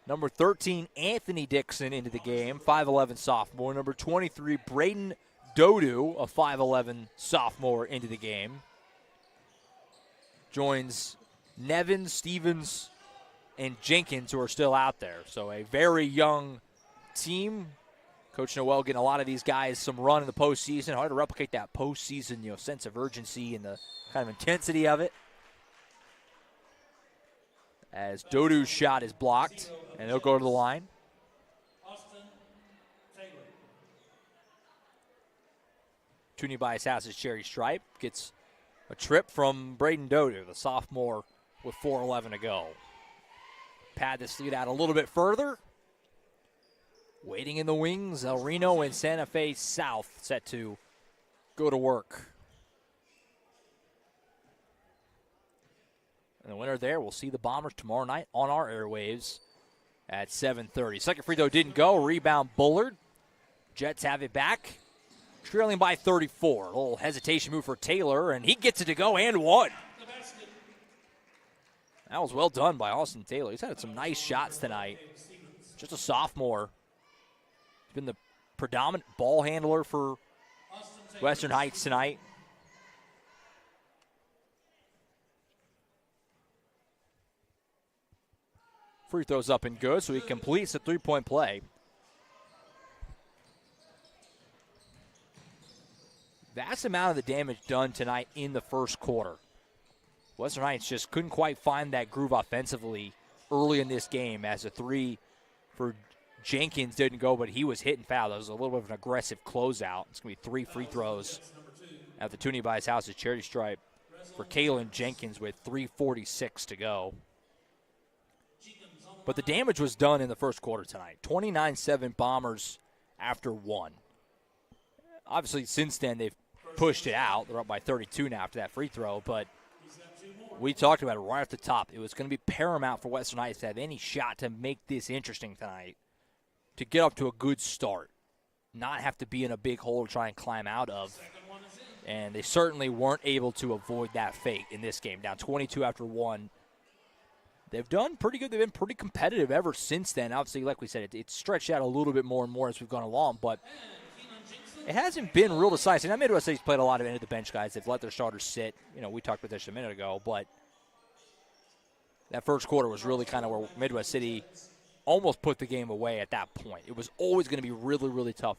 Number 13, Anthony Dixon into the game, 5'11 sophomore. Number 23, Braden Dodu, a 5'11 sophomore, into the game. Joins Nevins, Stevens, and Jenkins, who are still out there. So a very young team. Coach Noel getting a lot of these guys some run in the postseason. Hard to replicate that postseason, sense of urgency and the kind of intensity of it. As Dodu's shot is blocked, and they'll go to the line. Toonie by his house's Cherry Stripe gets a trip from Braden Dodu, the sophomore, with 4:11 to go. Pad this lead out a little bit further. Waiting in the wings, El Reno and Santa Fe South set to go to work. And the winner there, we'll see the Bombers tomorrow night on our airwaves at 7:30. Second free throw didn't go. Rebound Bullard. Jets have it back. Trailing by 34. A little hesitation move for Taylor, and he gets it to go and one. That was well done by Austin Taylor. He's had some nice shots tonight. Just a sophomore. He's been the predominant ball handler for Western Heights tonight. Free throws up and good, so he completes the three-point play. Vast amount of the damage done tonight in the first quarter. Western Heights just couldn't quite find that groove offensively early in this game, as a three for Jenkins didn't go, but he was hit and fouled. That was a little bit of an aggressive closeout. It's going to be 3 free throws at the Toonie by his house's Cherry Stripe for Kaylin Jenkins with 3:46 to go. But the damage was done in the first quarter tonight. 29-7 Bombers after one. Obviously, since then, they've pushed it out. They're up by 32 now after that free throw. But we talked about it right off the top. It was going to be paramount for Western Heights to have any shot to make this interesting tonight, to get up to a good start, not have to be in a big hole to try and climb out of. And they certainly weren't able to avoid that fate in this game. Down 22 after one. They've done pretty good. They've been pretty competitive ever since then. Obviously, like we said, it's stretched out a little bit more and more as we've gone along, but it hasn't been real decisive. Now, Midwest City's played a lot of end-of-the-bench guys. They've let their starters sit. We talked about this a minute ago, but that first quarter was really kind of where Midwest City almost put the game away at that point. It was always going to be really, really tough.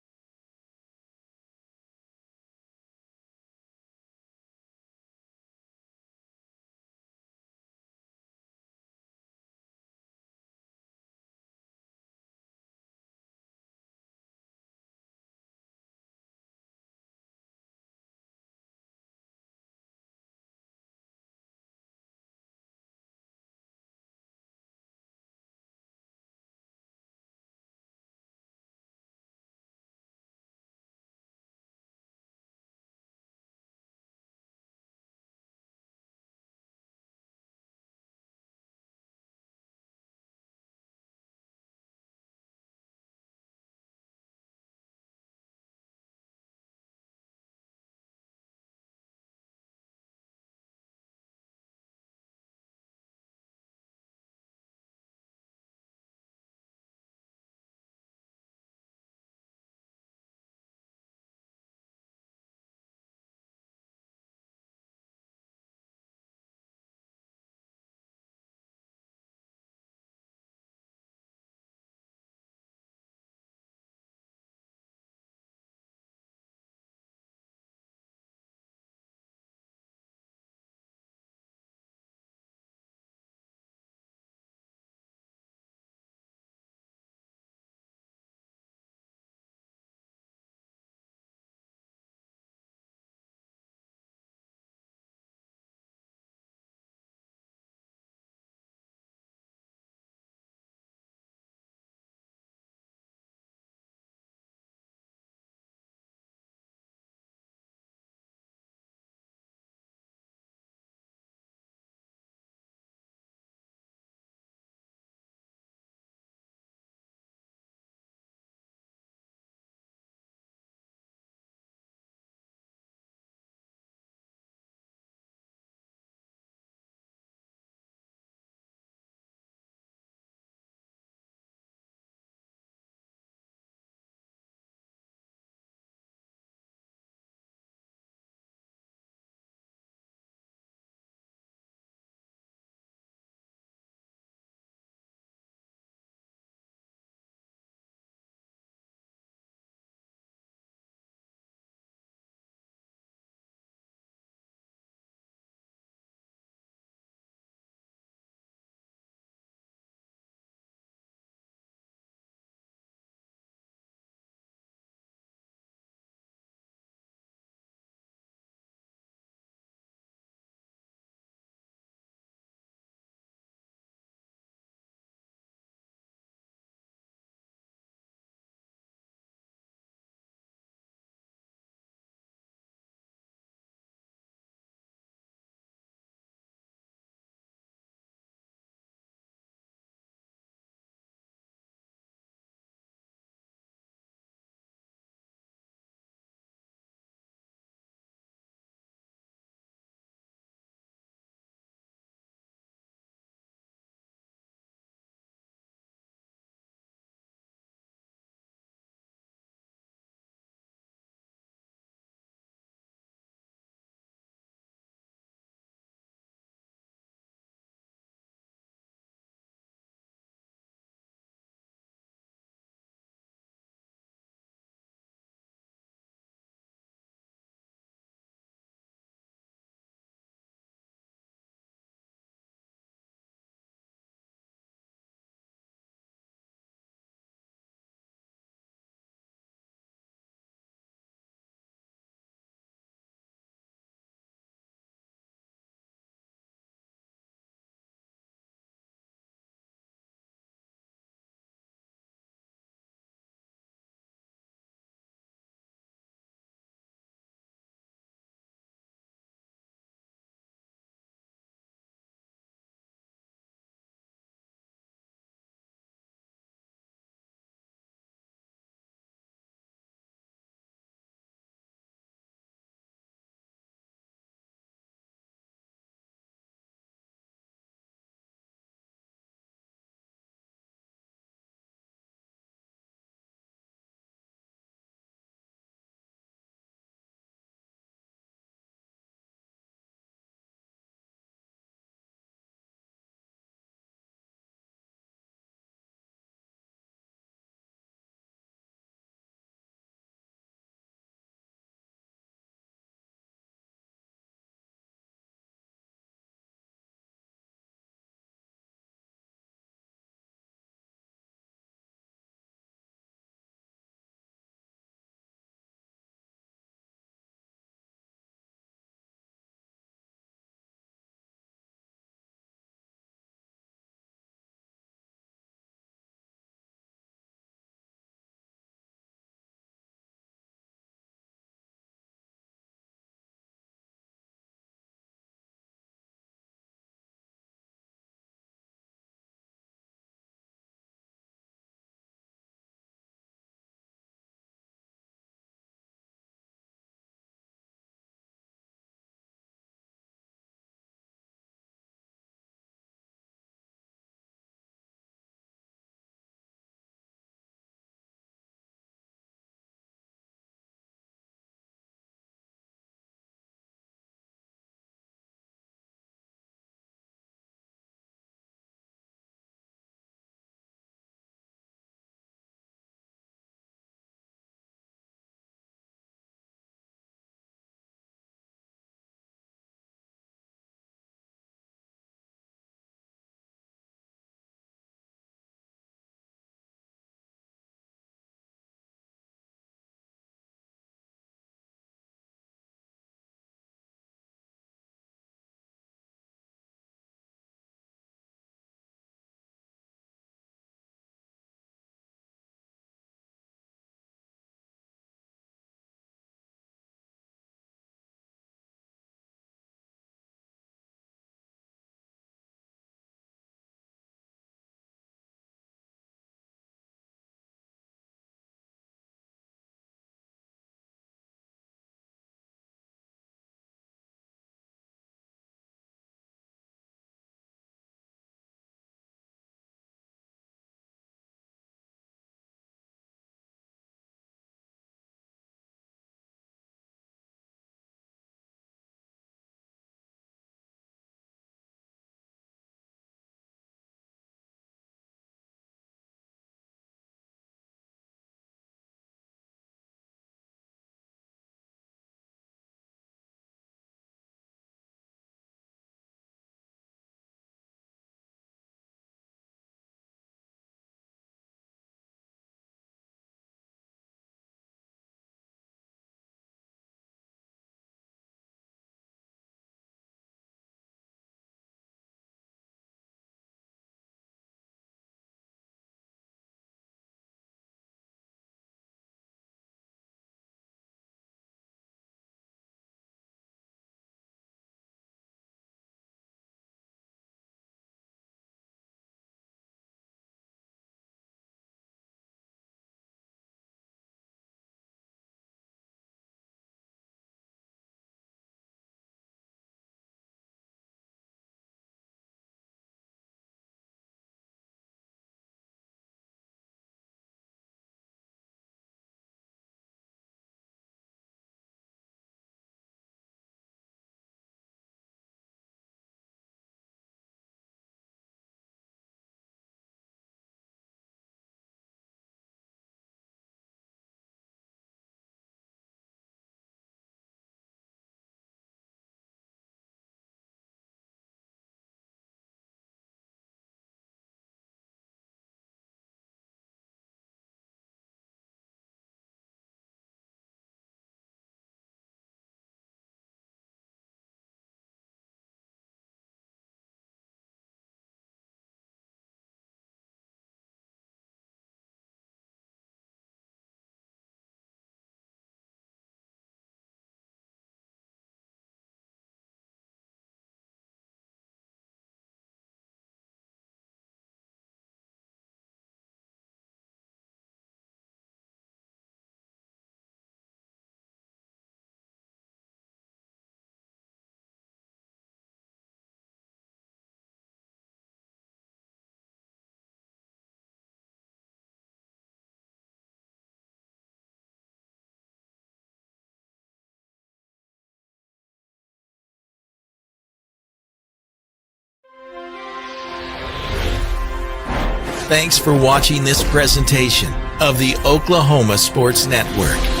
Thanks for watching this presentation of the Oklahoma Sports Network.